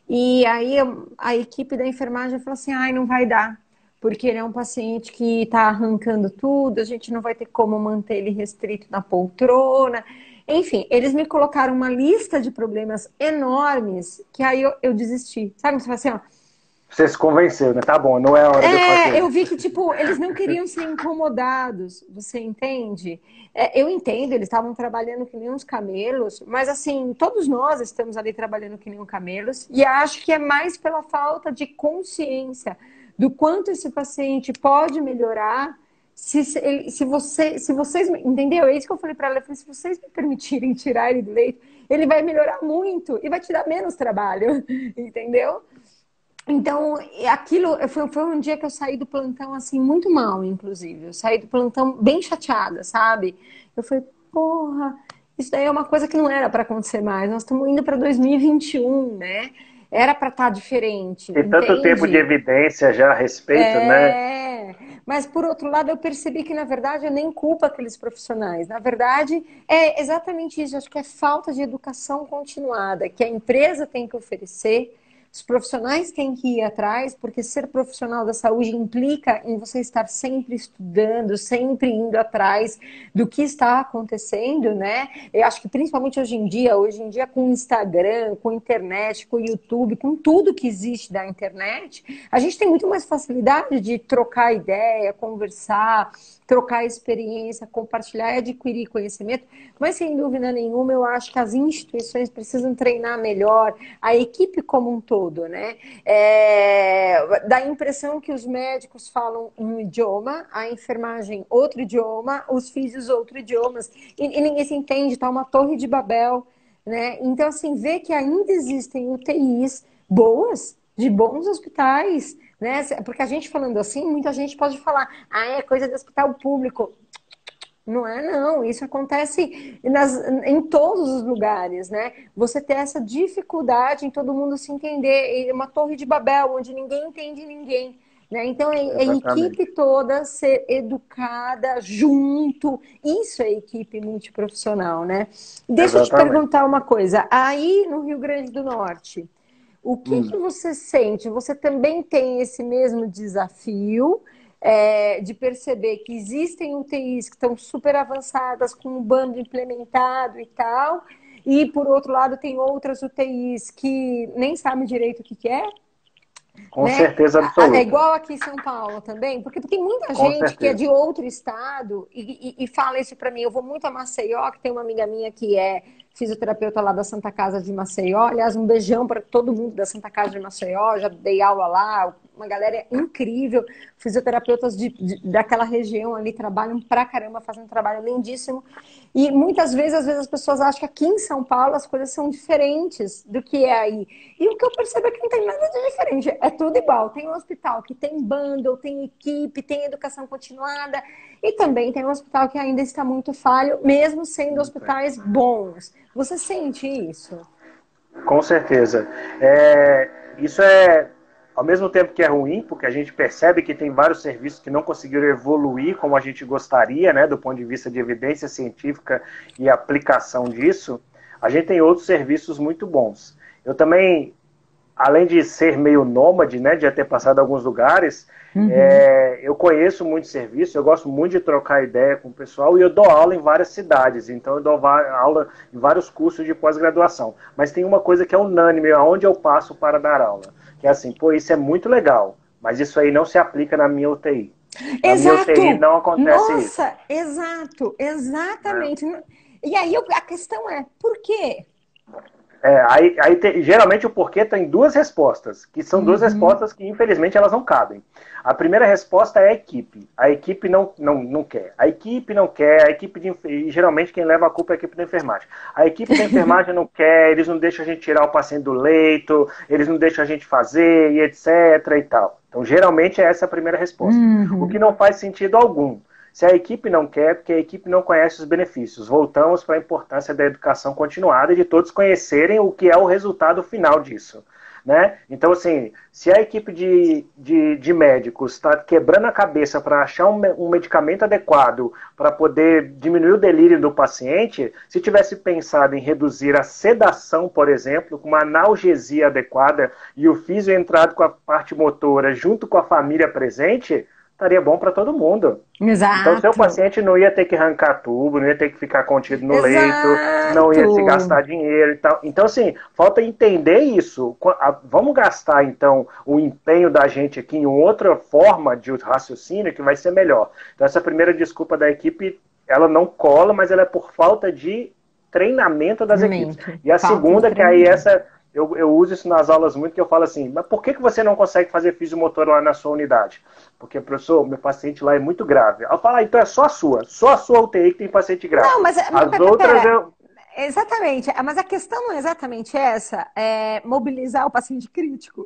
E aí a equipe da enfermagem falou assim, ai, não vai dar, porque ele é um paciente que está arrancando tudo, a gente não vai ter como manter ele restrito na poltrona. Enfim, eles me colocaram uma lista de problemas enormes, que aí eu desisti. Sabe, você fala assim, ó, você se convenceu, né? Tá bom, não é a hora de eu fazer. Eu vi que, tipo, eles não queriam ser incomodados, você entende? Eu entendo, eles estavam trabalhando que nem uns camelos, mas, assim, todos nós estamos ali trabalhando que nem uns camelos, e acho que é mais pela falta de consciência do quanto esse paciente pode melhorar se vocês, entendeu? É isso que eu falei para ela, eu falei, se vocês me permitirem tirar ele do leito, ele vai melhorar muito e vai te dar menos trabalho, entendeu? Então, aquilo foi um dia que eu saí do plantão assim, muito mal, inclusive. Eu saí do plantão bem chateada, sabe? Eu falei, porra, isso daí é uma coisa que não era para acontecer mais. Nós estamos indo para 2021, né? Era para estar diferente. Tem tanto tempo de evidência já a respeito, né? Mas por outro lado, eu percebi que, na verdade, eu nem culpo aqueles profissionais. Na verdade, é exatamente isso. Eu acho que é falta de educação continuada, que a empresa tem que oferecer Os profissionais têm que ir atrás, porque ser profissional da saúde implica em você estar sempre estudando, sempre indo atrás do que está acontecendo, né? Eu acho que principalmente hoje em dia com o Instagram, com a internet, com o YouTube, com tudo que existe da internet, a gente tem muito mais facilidade de trocar ideia, conversar, trocar experiência, compartilhar e adquirir conhecimento, mas sem dúvida nenhuma eu acho que as instituições precisam treinar melhor, a equipe como um todo, né? Dá a impressão que os médicos falam um idioma, a enfermagem outro idioma, os físicos outro idiomas, e ninguém se entende, tá uma torre de Babel, né? Então, assim, ver que ainda existem UTIs boas, de bons hospitais, né? Porque a gente falando assim, muita gente pode falar, é coisa de hospital público. Não é, não. Isso acontece em todos os lugares, né? Você ter essa dificuldade em todo mundo se entender. É uma torre de Babel, onde ninguém entende ninguém. Né? Então, a equipe toda ser educada junto. Isso é equipe multiprofissional, né? Deixa eu te Exatamente. perguntar uma coisa. Aí, no Rio Grande do Norte, o que você sente? Você também tem esse mesmo desafio de perceber que existem UTIs que estão super avançadas, com um bando implementado e tal, e por outro lado tem outras UTIs que nem sabem direito o que é? Com Né? certeza É absoluta. igual aqui em São Paulo também, porque tem muita Com gente que é certeza. de outro estado e fala isso para mim. Eu vou muito a Maceió, que tem uma amiga minha que é fisioterapeuta lá da Santa Casa de Maceió. Aliás, um beijão para todo mundo da Santa Casa de Maceió. Já dei aula lá, uma galera incrível. Fisioterapeutas daquela região ali trabalham pra caramba, fazem um trabalho lindíssimo. E muitas vezes, às vezes as pessoas acham que aqui em São Paulo as coisas são diferentes do que é aí. E o que eu percebo é que não tem nada de diferente, é tudo igual. Tem um hospital que tem bundle, tem equipe, tem educação continuada, e também tem um hospital que ainda está muito falho, mesmo sendo hospitais bons. Você sente isso? Com certeza. Isso ao mesmo tempo que é ruim, porque a gente percebe que tem vários serviços que não conseguiram evoluir como a gente gostaria, né, do ponto de vista de evidência científica e aplicação disso, a gente tem outros serviços muito bons. Eu também, além de ser meio nômade, né, de já ter passado alguns lugares, eu conheço muitos serviços, eu gosto muito de trocar ideia com o pessoal e eu dou aula em várias cidades, então eu dou aula em vários cursos de pós-graduação. Mas tem uma coisa que é unânime, aonde eu passo para dar aula, que é assim, pô, isso é muito legal, mas isso aí não se aplica na minha UTI. Na minha UTI Exato! não acontece isso. Nossa, exato, Né? exatamente. E aí a questão é, por quê? Geralmente o porquê tem duas respostas, que são duas respostas que infelizmente elas não cabem. A primeira resposta é a equipe. A equipe não quer. A equipe não quer, e geralmente quem leva a culpa é a equipe da enfermagem. A equipe da enfermagem não quer, eles não deixam a gente tirar o paciente do leito, eles não deixam a gente fazer, e etc. e tal. Então, geralmente essa é a primeira resposta. O que não faz sentido algum. Se a equipe não quer, porque a equipe não conhece os benefícios. Voltamos para a importância da educação continuada e de todos conhecerem o que é o resultado final disso. Né? Então, assim, se a equipe de médicos está quebrando a cabeça para achar um medicamento adequado para poder diminuir o delírio do paciente, se tivesse pensado em reduzir a sedação, por exemplo, com uma analgesia adequada e o físio entrado com a parte motora junto com a família presente, estaria bom para todo mundo. Então, seu Exato, paciente não ia ter que arrancar tubo, não ia ter que ficar contido no leito, não ia se exato. gastar dinheiro e tal. Então, assim, falta entender isso. Vamos gastar, então, o empenho da gente aqui em outra forma de raciocínio que vai ser melhor. Então, essa primeira desculpa da equipe, ela não cola, mas ela é por falta de treinamento das equipes. E a Falta de segunda, que aí treinamento. eu uso isso nas aulas muito, que eu falo assim, mas por que você não consegue fazer fisiomotor lá na sua unidade? Porque, professor, meu paciente lá é muito grave. Eu falo, então é só a sua UTI que tem paciente grave. Não, mas As outras pera, eu... exatamente. Mas a questão não é exatamente essa, é mobilizar o paciente crítico.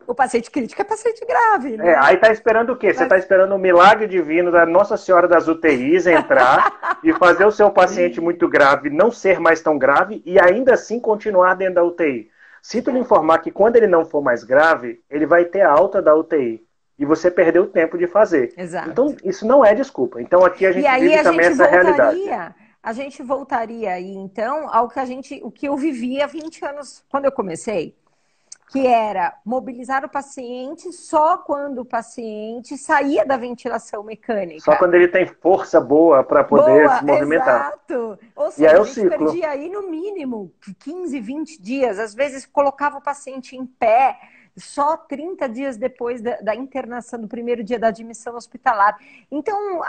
O paciente crítico é paciente grave, né? Aí tá esperando o quê? Você tá Mas... esperando o milagre divino da Nossa Senhora das UTIs entrar e fazer o seu paciente muito grave não ser mais tão grave e ainda assim continuar dentro da UTI. Sinto lhe informar que quando ele não for mais grave, ele vai ter a alta da UTI. E você perdeu o tempo de fazer. Exato. Então, isso não é desculpa. Então, aqui a E gente aí vive também essa realidade. a gente voltaria aí, então, ao que o que eu vivi há 20 anos, quando eu comecei. que era mobilizar o paciente só quando o paciente saía da ventilação Só mecânica. quando ele tem força boa para poder Boa, se movimentar. exato. Ou E aí seja, é a o gente ciclo. perdia aí no mínimo 15, 20 dias. Às vezes colocava o paciente em pé só 30 dias depois da internação, do primeiro dia da admissão hospitalar. Então,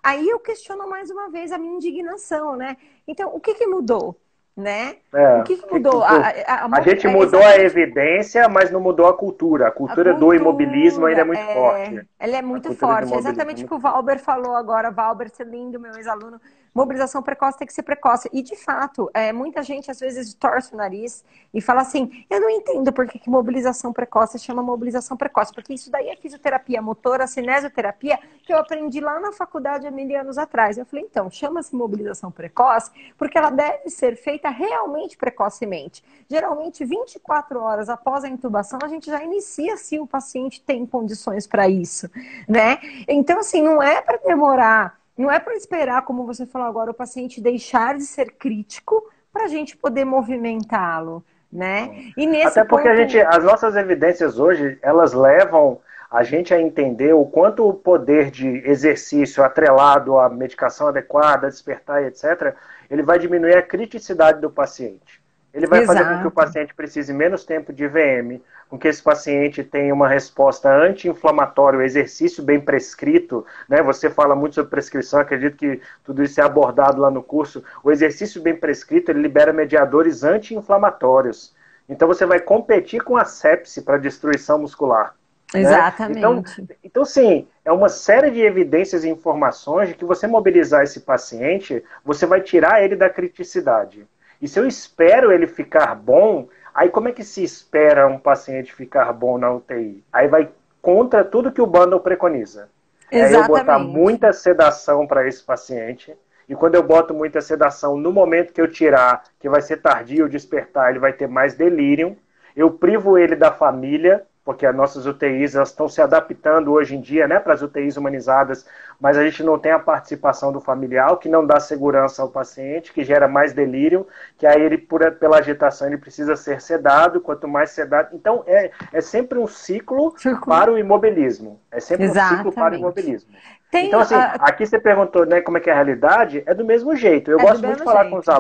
aí eu questiono mais uma vez a minha indignação, né? Então, o que que mudou, né? O É, que que mudou? a gente É mudou a exatamente evidência, mas não mudou a cultura. A a cultura do imobilismo ainda é cultura, muito forte. ela é A muito cultura do forte. É imobilismo é exatamente o que muito o forte. Valber falou agora. Valber, ser lindo, meu ex-aluno. Mobilização precoce tem que ser precoce. E, de fato, muita gente às vezes torce o nariz e fala assim: eu não entendo por que mobilização precoce chama mobilização precoce, porque isso daí é fisioterapia motora, cinesioterapia, que eu aprendi lá na faculdade há 1000 anos atrás. Eu falei: então, chama-se mobilização precoce porque ela deve ser feita realmente precocemente. Geralmente, 24 horas após a intubação, a gente já inicia se o paciente tem condições para isso, né? Então, assim, não é para demorar, não é para esperar, como você falou agora, o paciente deixar de ser crítico para a gente poder movimentá-lo, né? E nesse Até porque a gente, ponto, as nossas evidências hoje, elas levam a gente a entender o quanto o poder de exercício atrelado à medicação adequada, despertar e etc., ele vai diminuir a criticidade do paciente. Ele vai fazer com que o exato, paciente precise menos tempo de VM, com que esse paciente tenha uma resposta anti-inflamatória, o exercício bem prescrito, né? Você fala muito sobre prescrição, acredito que tudo isso é abordado lá no curso. O exercício bem prescrito, ele libera mediadores anti-inflamatórios. Então você vai competir com a sepse para destruição muscular. Né? exatamente, Então, sim, é uma série de evidências e informações de que você mobilizar esse paciente, você vai tirar ele da criticidade. E se eu espero ele ficar bom, aí como é que se espera um paciente ficar bom na UTI? Aí vai contra tudo que o bundle preconiza. É eu botar exatamente, muita sedação para esse paciente, e quando eu boto muita sedação, no momento que eu tirar, que vai ser tardio o despertar, ele vai ter mais delírio. Eu privo ele da família, porque as nossas UTIs elas estão se adaptando hoje em dia, né, para as UTIs humanizadas, mas a gente não tem a participação do familiar, o que não dá segurança ao paciente, que gera mais delírio, que aí ele, pela agitação, ele precisa ser sedado, quanto mais sedado. Então, é sempre um ciclo círculo, para o imobilismo. É sempre um ciclo para o exatamente. imobilismo. Tem, Então, assim, aqui você perguntou, né, como é que é a realidade, é do mesmo jeito. Eu é do gosto muito de mesmo falar com os jeito.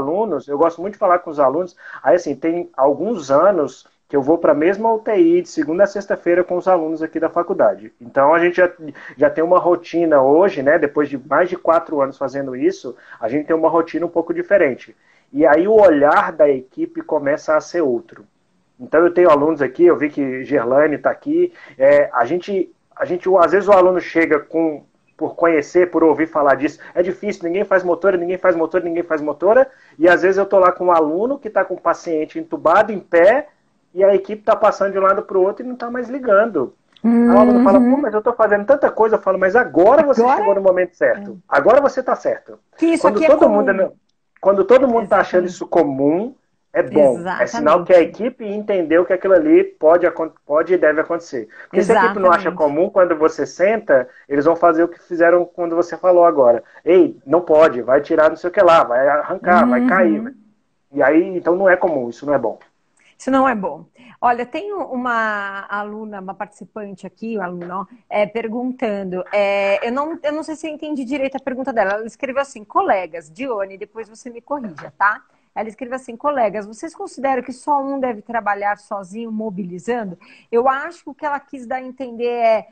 alunos, aí assim, tem alguns anos que eu vou para a mesma UTI de segunda a sexta-feira com os alunos aqui da faculdade. Então a gente já tem uma rotina hoje, né, depois de mais de 4 anos fazendo isso, a gente tem uma rotina um pouco diferente. E aí o olhar da equipe começa a ser outro. Então eu tenho alunos aqui, eu vi que Gerlane está aqui, às vezes o aluno chega por conhecer, por ouvir falar disso, é difícil, ninguém faz motora, ninguém faz motora, ninguém faz motora, e às vezes eu estou lá com um aluno que está com um paciente entubado, em pé, e a equipe está passando de um lado para o outro e não está mais ligando. Aí o aluno fala, pô, Uhum. mas eu estou fazendo tanta coisa, eu falo, mas agora você Agora chegou no momento certo, agora você está certo. que isso Quando aqui é todo mundo comum. quando todo mundo está achando Exatamente. isso comum, é bom. É sinal que a Exatamente. equipe entendeu que aquilo ali pode e deve acontecer. Porque se a equipe não acha Exatamente. comum, quando você senta, eles vão fazer o que fizeram quando você falou agora. Ei, não pode, vai tirar não sei o que lá, vai arrancar, vai cair. Uhum. E aí, então não é comum, isso não é bom. Isso não é bom. Olha, tem uma aluna, uma participante aqui, um aluno, ó, perguntando. Eu não sei se eu entendi direito a pergunta dela. Ela escreveu assim: colegas, Dione, depois você me corrija, tá? Ela escreveu assim: colegas, vocês consideram que só um deve trabalhar sozinho, mobilizando? Eu acho que o que ela quis dar a entender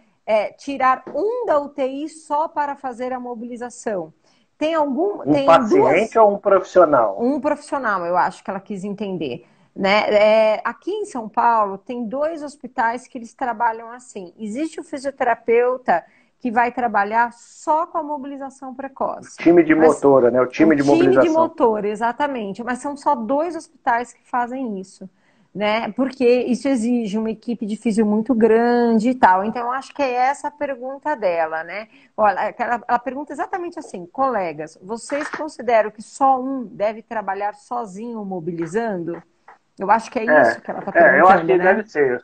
tirar um da UTI só para fazer a mobilização. Um Tem paciente duas. ou um profissional? Um profissional, eu acho que ela quis entender. Né? Aqui em São Paulo, tem 2 hospitais que eles trabalham assim. Existe o fisioterapeuta que vai trabalhar só com a mobilização O precoce. time de Mas motora, né? O o time de time de mobilização. motor, exatamente. Mas são só 2 hospitais que fazem isso. Né? Porque isso exige uma equipe de físio muito grande e tal. Então, eu acho que é essa a pergunta dela, né? Olha, ela pergunta exatamente assim: colegas, vocês consideram que só um deve trabalhar sozinho mobilizando? Eu acho que é isso que ela está Eu acho perguntando, que né? deve ser.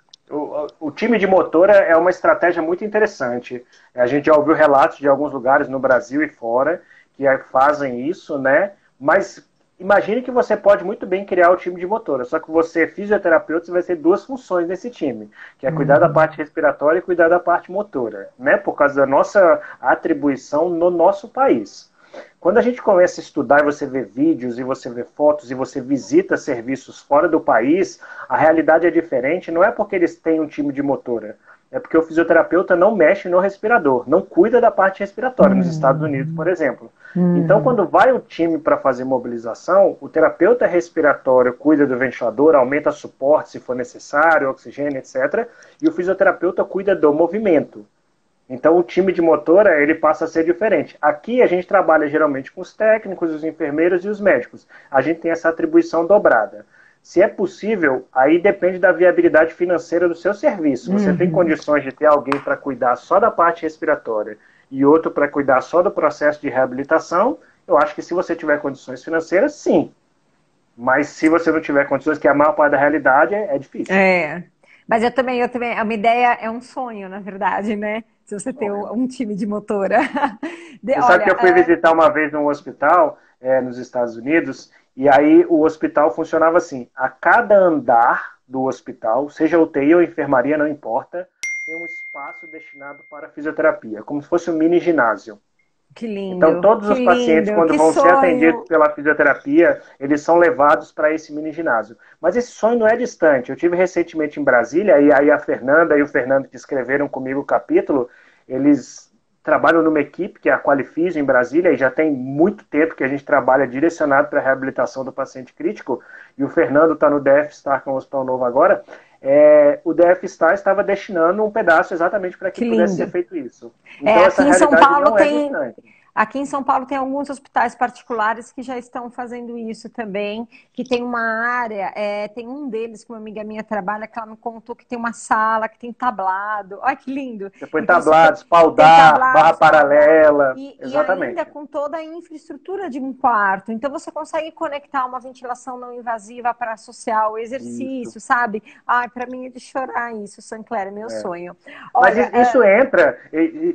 O time de motora é uma estratégia muito interessante. A gente já ouviu relatos de alguns lugares no Brasil e fora que fazem isso, né? Mas imagine que você pode muito bem criar o time de motora, só que você, fisioterapeuta, você vai ter duas funções nesse time, que é cuidar da parte respiratória e cuidar da parte motora, né? Por causa da nossa atribuição no nosso país. Quando a gente começa a estudar e você vê vídeos, e você vê fotos, e você visita serviços fora do país, a realidade é diferente, não é porque eles têm um time de motora, é porque o fisioterapeuta não mexe no respirador, não cuida da parte respiratória, nos Estados Unidos, por exemplo. Então, quando vai o time para fazer mobilização, o terapeuta respiratório cuida do ventilador, aumenta suporte se for necessário, oxigênio, etc. E o fisioterapeuta cuida do movimento. Então, o time de motora, ele passa a ser diferente. Aqui, a gente trabalha geralmente com os técnicos, os enfermeiros e os médicos. A gente tem essa atribuição dobrada. Se é possível, aí depende da viabilidade financeira do seu serviço. Você tem condições de ter alguém para cuidar só da parte respiratória e outro para cuidar só do processo de reabilitação, eu acho que se você tiver condições financeiras, sim. Mas se você não tiver condições, que a maior parte da realidade é difícil. Mas eu também, uma ideia é um sonho, na verdade, né? Se você tem um time de motora. Você sabe que eu fui visitar uma vez num hospital nos Estados Unidos, e aí o hospital funcionava assim: a cada andar do hospital, seja UTI ou enfermaria, não importa, tem um espaço destinado para fisioterapia, como se fosse um mini ginásio. Que lindo. Então todos os pacientes, quando vão ser atendidos pela fisioterapia, eles são levados para esse mini gisnásio. Mas esse sonho não é distante. Eu tive recentemente em Brasília, e aí a Fernanda e o Fernando que escreveram comigo o capítulo, eles trabalham numa equipe que é a Qualifisio em Brasília, e já tem muito tempo que a gente trabalha direcionado para a reabilitação do paciente crítico, e o Fernando está no DF Star, que é um hospital novo agora. O DF Star estava destinando um pedaço exatamente para que pudesse ser feito isso. Então, essa realidade não é distante. Aqui em São Paulo tem alguns hospitais particulares que já estão fazendo isso também, que tem uma área, tem um deles que uma amiga minha trabalha, que ela me contou que tem uma sala, que tem tablado. Olha que lindo! Depois então, tablados, pau-dar, barra paralela. Exatamente. E ainda com toda a infraestrutura de um quarto. Então você consegue conectar uma ventilação não invasiva para associar o exercício, sabe? Ai, para mim é de chorar isso, Sancler, é meu sonho. Olha, mas isso entra,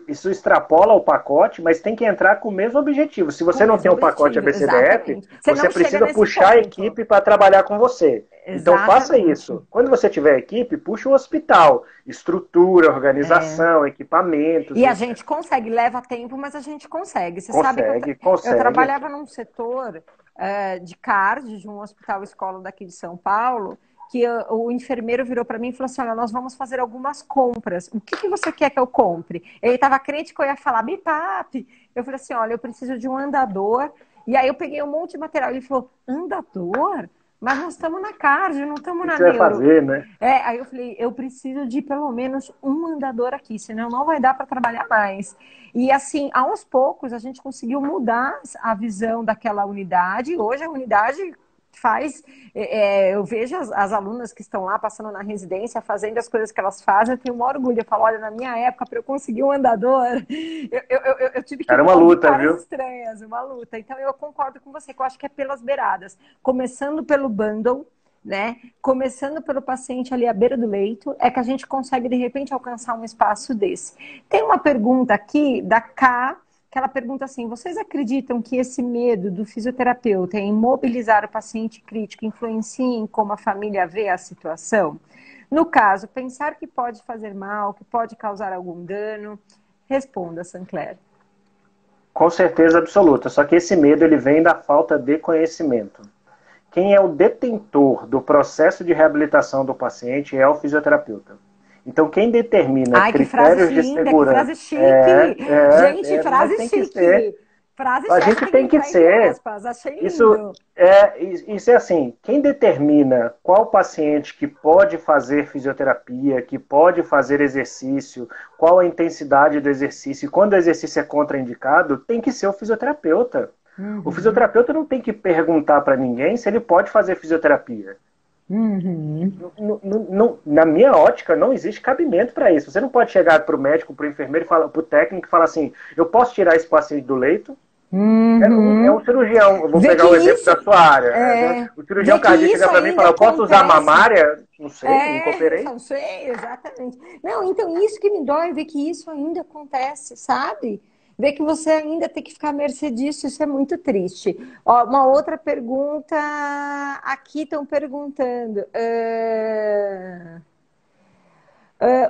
isso extrapola o pacote, mas tem que entrar com o mesmo objetivo. Se você não tem um pacote ABCDF, você precisa puxar a equipe para trabalhar com você. Então faça isso. Quando você tiver equipe, puxa o hospital. Estrutura, organização, equipamentos. E a gente consegue, leva tempo, mas a gente consegue. Você sabe que eu trabalhava num setor de CARD, de um hospital escola daqui de São Paulo, que o enfermeiro virou para mim e falou assim: olha, nós vamos fazer algumas compras. O que você quer que eu compre? Ele estava crente que eu ia falar BIPAP. Eu falei assim: olha, eu preciso de um andador. E aí eu peguei um monte de material. Ele falou: andador? Mas nós estamos na CARD, não estamos na neuro. Vai fazer, né? Aí eu falei: eu preciso de pelo menos um andador aqui, senão não vai dar para trabalhar mais. E assim, aos poucos, a gente conseguiu mudar a visão daquela unidade. Hoje a unidade faz, eu vejo as alunas que estão lá passando na residência, fazendo as coisas que elas fazem, eu tenho um orgulho. Eu falo: olha, na minha época, para eu conseguir um andador, eu tive que... Era uma luta, viu? Estranhas, uma luta. Então eu concordo com você, que eu acho que é pelas beiradas. Começando pelo bundle, né? Começando pelo paciente ali à beira do leito, é que a gente consegue, de repente, alcançar um espaço desse. Tem uma pergunta aqui da K, que ela pergunta assim: vocês acreditam que esse medo do fisioterapeuta em mobilizar o paciente crítico influencia em como a família vê a situação? No caso, pensar que pode fazer mal, que pode causar algum dano? Responda, Sancler. Com certeza absoluta, só que esse medo ele vem da falta de conhecimento. Quem é o detentor do processo de reabilitação do paciente é o fisioterapeuta. Então, quem determina critérios de segurança... Que frase chique! Gente, frase chique! Frase a gente tem que ser... Achei lindo. Isso é assim, quem determina qual paciente que pode fazer fisioterapia, que pode fazer exercício, qual a intensidade do exercício, e quando o exercício é contraindicado, tem que ser o fisioterapeuta. O fisioterapeuta não tem que perguntar para ninguém se ele pode fazer fisioterapia. Na minha ótica, não existe cabimento para isso. Você não pode chegar para o médico, para o enfermeiro, para o técnico e falar assim: eu posso tirar esse paciente do leito? É um cirurgião. Eu vou pegar o exemplo da sua área. O cirurgião cardíaco chega para mim e fala: eu posso usar mamária? Não sei, nunca operei. Não sei, exatamente. Não, então isso que me dói, ver que isso ainda acontece, sabe? ver que você ainda tem que ficar à mercê disso, isso é muito triste. Ó, uma outra pergunta, aqui estão perguntando.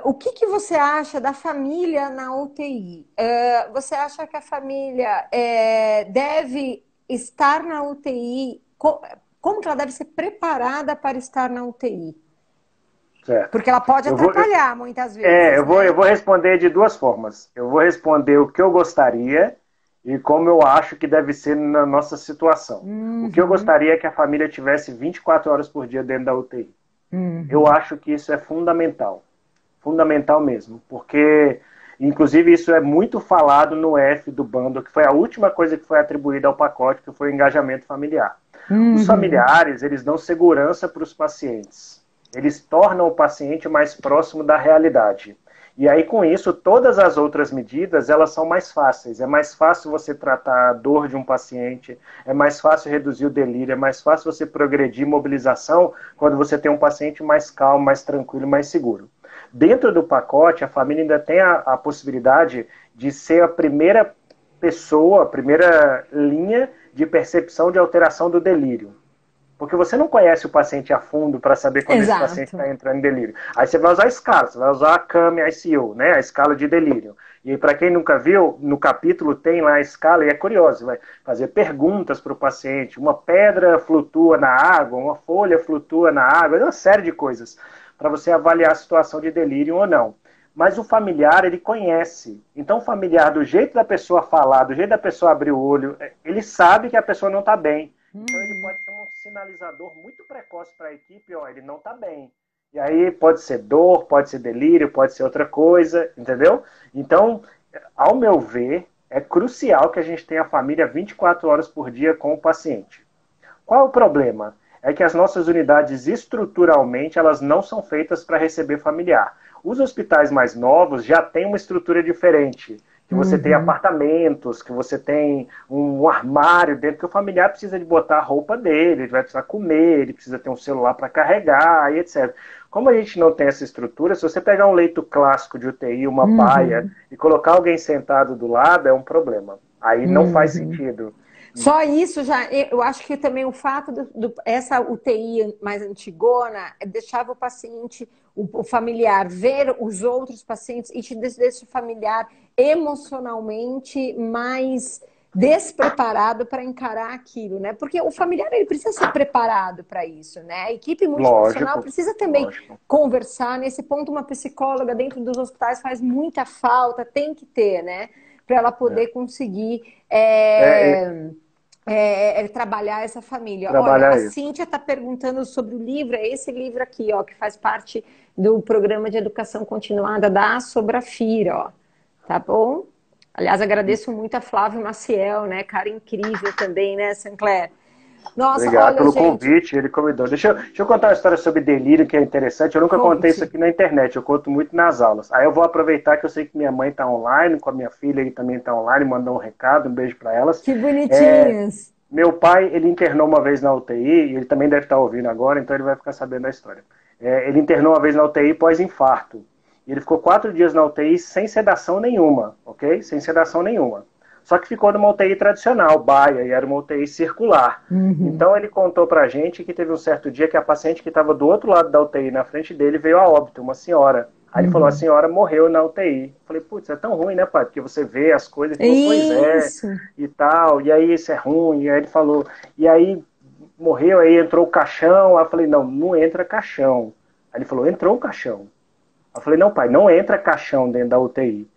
O que que você acha da família na UTI? Você acha que a família deve estar na UTI? Como que ela deve ser preparada para estar na UTI? Certo. Porque ela pode Eu vou, atrapalhar muitas vezes, eu né? vou responder de duas formas. Eu vou responder o que eu gostaria e como eu acho que deve ser na nossa situação. O que eu Uhum, gostaria é que a família tivesse 24 horas por dia dentro da UTI. Eu uhum, acho que isso é fundamental. Fundamental mesmo. Porque, inclusive, isso é muito falado no F do bando, que foi a última coisa que foi atribuída ao pacote, que foi o engajamento familiar. Os uhum. familiares, eles dão segurança para os pacientes. Eles tornam o paciente mais próximo da realidade. E aí, com isso, todas as outras medidas, elas são mais fáceis. É mais fácil você tratar a dor de um paciente, é mais fácil reduzir o delírio, é mais fácil você progredir mobilização quando você tem um paciente mais calmo, mais tranquilo, mais seguro. Dentro do pacote, a família ainda tem a possibilidade de ser a primeira pessoa, a primeira linha de percepção de alteração do delírio. Porque você não conhece o paciente a fundo para saber quando esse paciente Exato. está entrando em delírio. Aí você vai usar a escala, você vai usar a CAM-ICU, né? A escala de delírio. E para quem nunca viu, no capítulo tem lá a escala e é curioso, vai fazer perguntas para o paciente. Uma pedra flutua na água, uma folha flutua na água, uma série de coisas para você avaliar a situação de delírio ou não. Mas o familiar, ele conhece. Então, o familiar, do jeito da pessoa falar, do jeito da pessoa abrir o olho, ele sabe que a pessoa não está bem. Então ele pode ser um sinalizador muito precoce para a equipe, ó, ele não está bem. E aí pode ser dor, pode ser delírio, pode ser outra coisa, entendeu? Então, ao meu ver, é crucial que a gente tenha a família 24 horas por dia com o paciente. Qual é o problema? É que as nossas unidades estruturalmente elas não são feitas para receber familiar. Os hospitais mais novos já têm uma estrutura diferente, que você tem Uhum. apartamentos, que você tem um armário dentro, que o familiar precisa de botar a roupa dele, ele vai precisar comer, ele precisa ter um celular para carregar e etc. Como a gente não tem essa estrutura, se você pegar um leito clássico de UTI, uma baia, Uhum. e colocar alguém sentado do lado, é um problema. Aí não faz Uhum. sentido. Só isso já, eu acho que também o fato essa UTI mais antigona deixava o paciente, o familiar, ver os outros pacientes e te deixa o familiar emocionalmente mais despreparado para encarar aquilo, né? Porque o familiar ele precisa ser preparado para isso, né? A equipe multiprofissional Lógico, precisa também lógico. conversar. Nesse ponto, uma psicóloga dentro dos hospitais faz muita falta, tem que ter, né? Para ela poder conseguir É, é, trabalhar essa família. Olha, a trabalhar isso. Cíntia está perguntando sobre o livro, é esse livro aqui, ó, que faz parte do programa de educação continuada da Sobrafira, ó. Tá bom? Aliás, agradeço muito a Flávia Maciel, né? Cara incrível também, né, Sinclair? Nossa, Obrigado olha, pelo gente, convite, ele convidou. Deixa eu contar uma história sobre delírio que é interessante. Eu nunca contei isso conte. aqui na internet, eu conto muito nas aulas. Aí eu vou aproveitar que eu sei que minha mãe está online, com a minha filha aí também está online, mandou um recado, um beijo para elas. Que É, bonitinhas. meu pai, ele internou uma vez na UTI, e ele também deve estar ouvindo agora, então ele vai ficar sabendo da história. Ele internou uma vez na UTI pós-infarto. E ele ficou 4 dias na UTI sem sedação nenhuma, ok? Sem sedação nenhuma. Só que ficou numa UTI tradicional, baia, e era uma UTI circular. Uhum, Então ele contou pra gente que teve um certo dia que a paciente que estava do outro lado da UTI, na frente dele, veio a óbito, uma senhora. Aí ele falou, a uhum. senhora morreu na UTI. Eu falei, putz, é tão ruim, né, pai? Porque você vê as coisas. Ele falou, pois é, Isso. e tal. E aí isso é ruim. E aí ele falou, e aí morreu, aí entrou o caixão. Aí eu falei, não, não entra caixão. Aí ele falou, entrou o caixão. Eu falei, não, pai, não entra caixão dentro da UTI.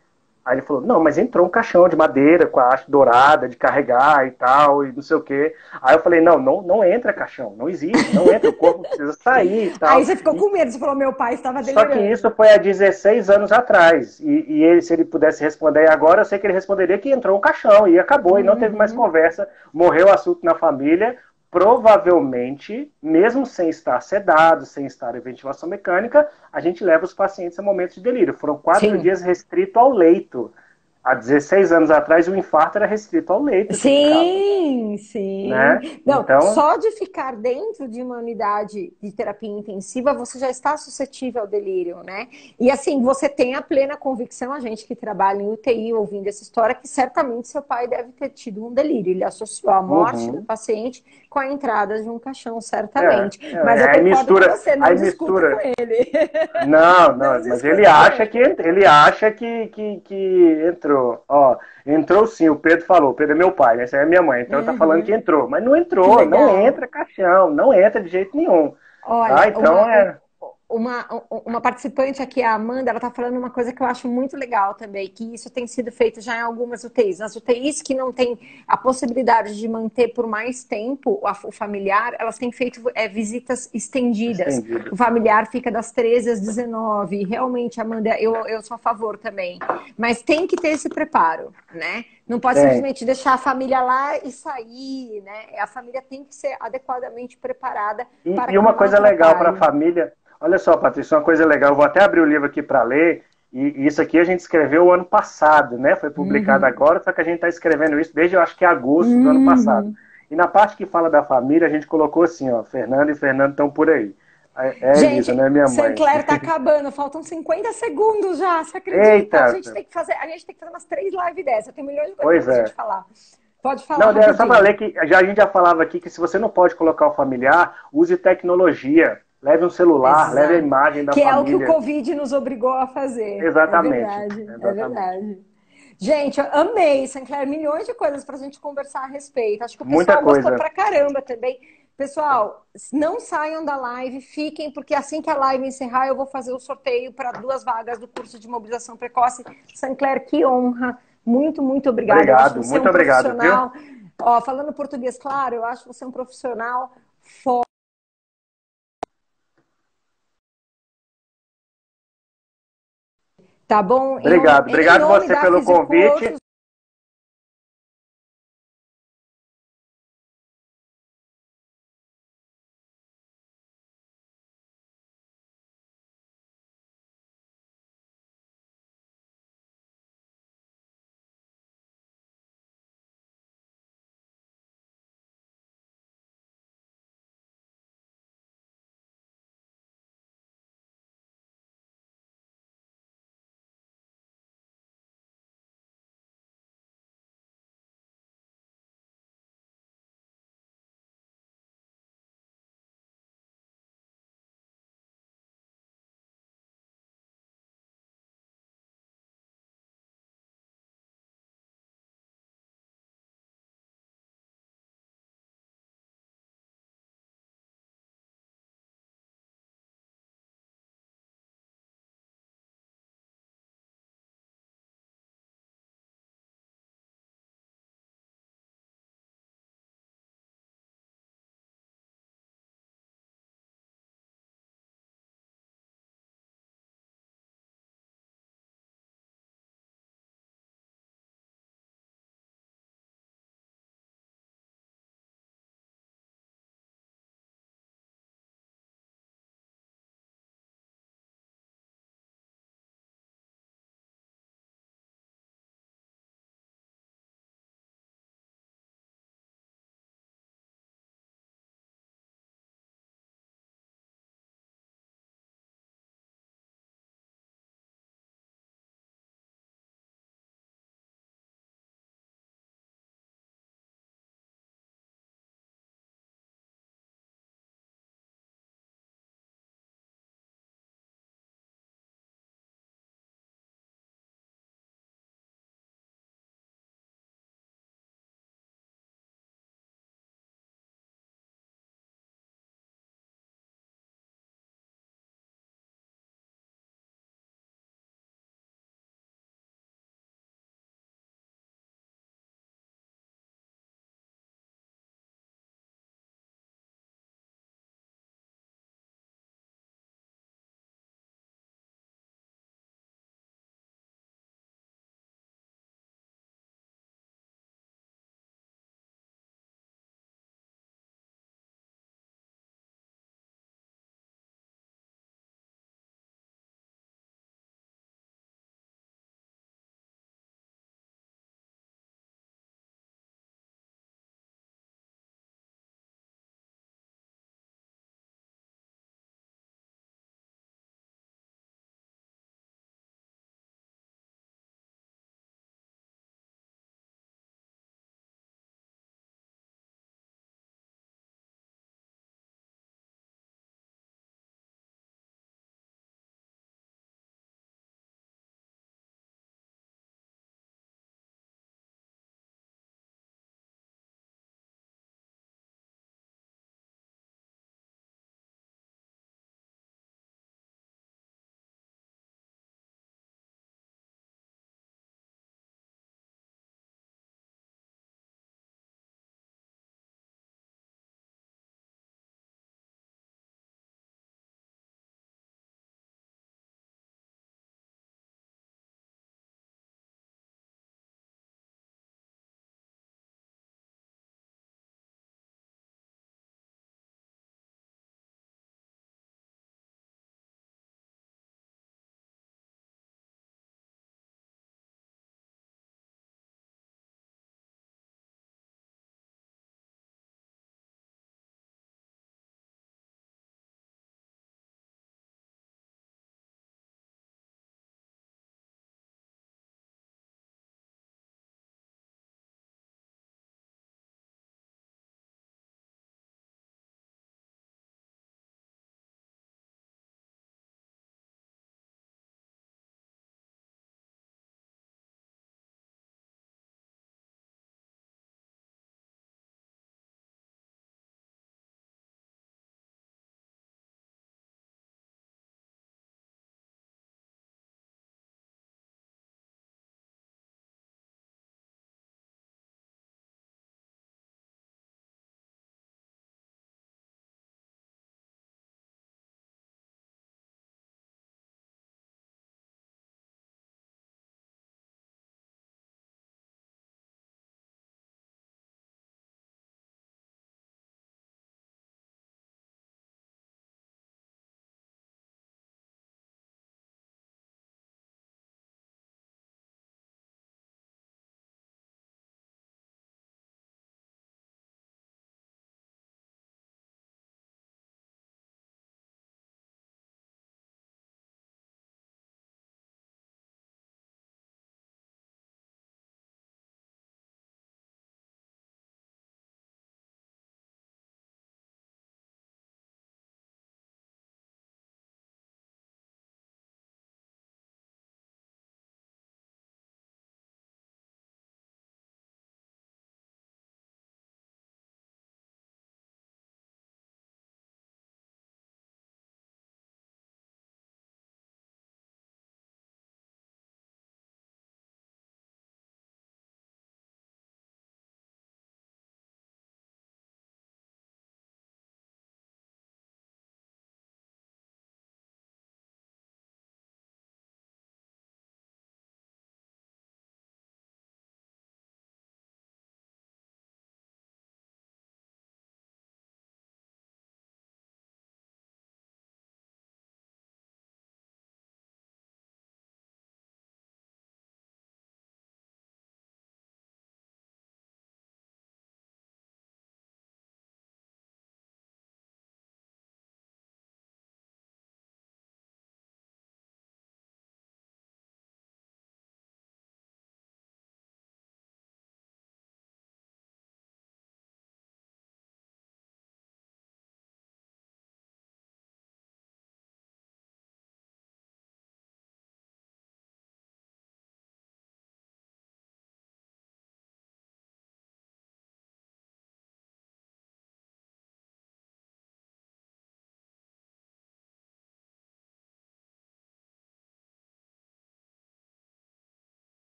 Aí ele falou, não, mas entrou um caixão de madeira com a haste dourada de carregar e tal, e não sei o quê. Aí eu falei, não entra caixão, não existe, não entra, o corpo precisa sair e Aí tal. você ficou com medo, você falou, meu pai estava Só que isso delirando. foi há 16 anos atrás. E ele, se ele pudesse responder agora, eu sei que ele responderia que entrou um caixão e acabou, e não teve mais Uhum. conversa. Morreu o assunto na família. Provavelmente, mesmo sem estar sedado, sem estar em ventilação mecânica, a gente leva os pacientes a momentos de delírio. Foram 4 Sim. dias restrito ao leito. há 16 anos atrás o infarto era restrito ao leito que ficava, Sim, sim. né? Não, Então, só de ficar dentro de uma unidade de terapia intensiva, você já está suscetível ao delírio, né? E assim, você tem a plena convicção, a gente que trabalha em UTI ouvindo essa história, que certamente seu pai deve ter tido um delírio. Ele associou a morte do uhum, paciente com a entrada de um caixão, certamente. Mas eu aí concordo com mistura, você, não aí discuta com mistura. ele. Não, Não não, mas ele discuta com acha que ele. ele acha que entrou. Ó, entrou sim, o Pedro falou, o Pedro é meu pai, né? Essa é minha mãe, então ele tá falando que Uhum. entrou, mas não Que entrou, não legal. entra caixão, não entra de jeito nenhum, tá? Olha, Então uma participante aqui, a Amanda, ela está falando uma coisa que eu acho muito legal também, que isso tem sido feito já em algumas UTIs. Nas UTIs que não tem a possibilidade de manter por mais tempo o familiar, elas têm feito visitas estendidas. estendido. O familiar fica das 13 às 19. E realmente, Amanda, eu sou a favor também. Mas tem que ter esse preparo, né? Não pode Tem. simplesmente deixar a família lá e sair, né? A família tem que ser adequadamente preparada para E que uma não coisa legal para a atrapalhe. família, olha só, Patrícia, uma coisa legal, eu vou até abrir o livro aqui para ler, e isso aqui a gente escreveu o ano passado, né? Foi publicado Uhum. agora, só que a gente está escrevendo isso desde, eu acho que agosto do ano passado. Uhum. E na parte que fala da família, a gente colocou assim, ó, Fernando e Fernando estão por aí. É Elisa, Gente, né, minha mãe? Sinclair tá acabando, faltam 50 segundos já, você acredita? Eita, A gente tem que fazer umas 3 lives dessa, tem milhões de coisas pois pra gente é. falar. Pode falar Não, era só para rapidinho. ler que a gente já falava aqui que se você não pode colocar o familiar, use tecnologia. Leve um celular, leve a Exato. imagem da Que é o que o família. Covid nos obrigou a fazer. É Exatamente, verdade, é exatamente. verdade. Gente, eu amei, Sinclair, milhões de coisas para a gente conversar a respeito. Acho que o Muita pessoal gostou coisa. pra caramba também. Pessoal, não saiam da live, fiquem, porque assim que a live encerrar, eu vou fazer o sorteio para 2 vagas do curso de mobilização precoce. Sinclair, que honra. Muito, muito obrigada. Eu acho Obrigado, você muito um obrigado, viu? profissional. Ó, falando português, claro, eu acho você um profissional forte, tá bom? Obrigado. Em Obrigado nome você da pelo Fisicoach, convite.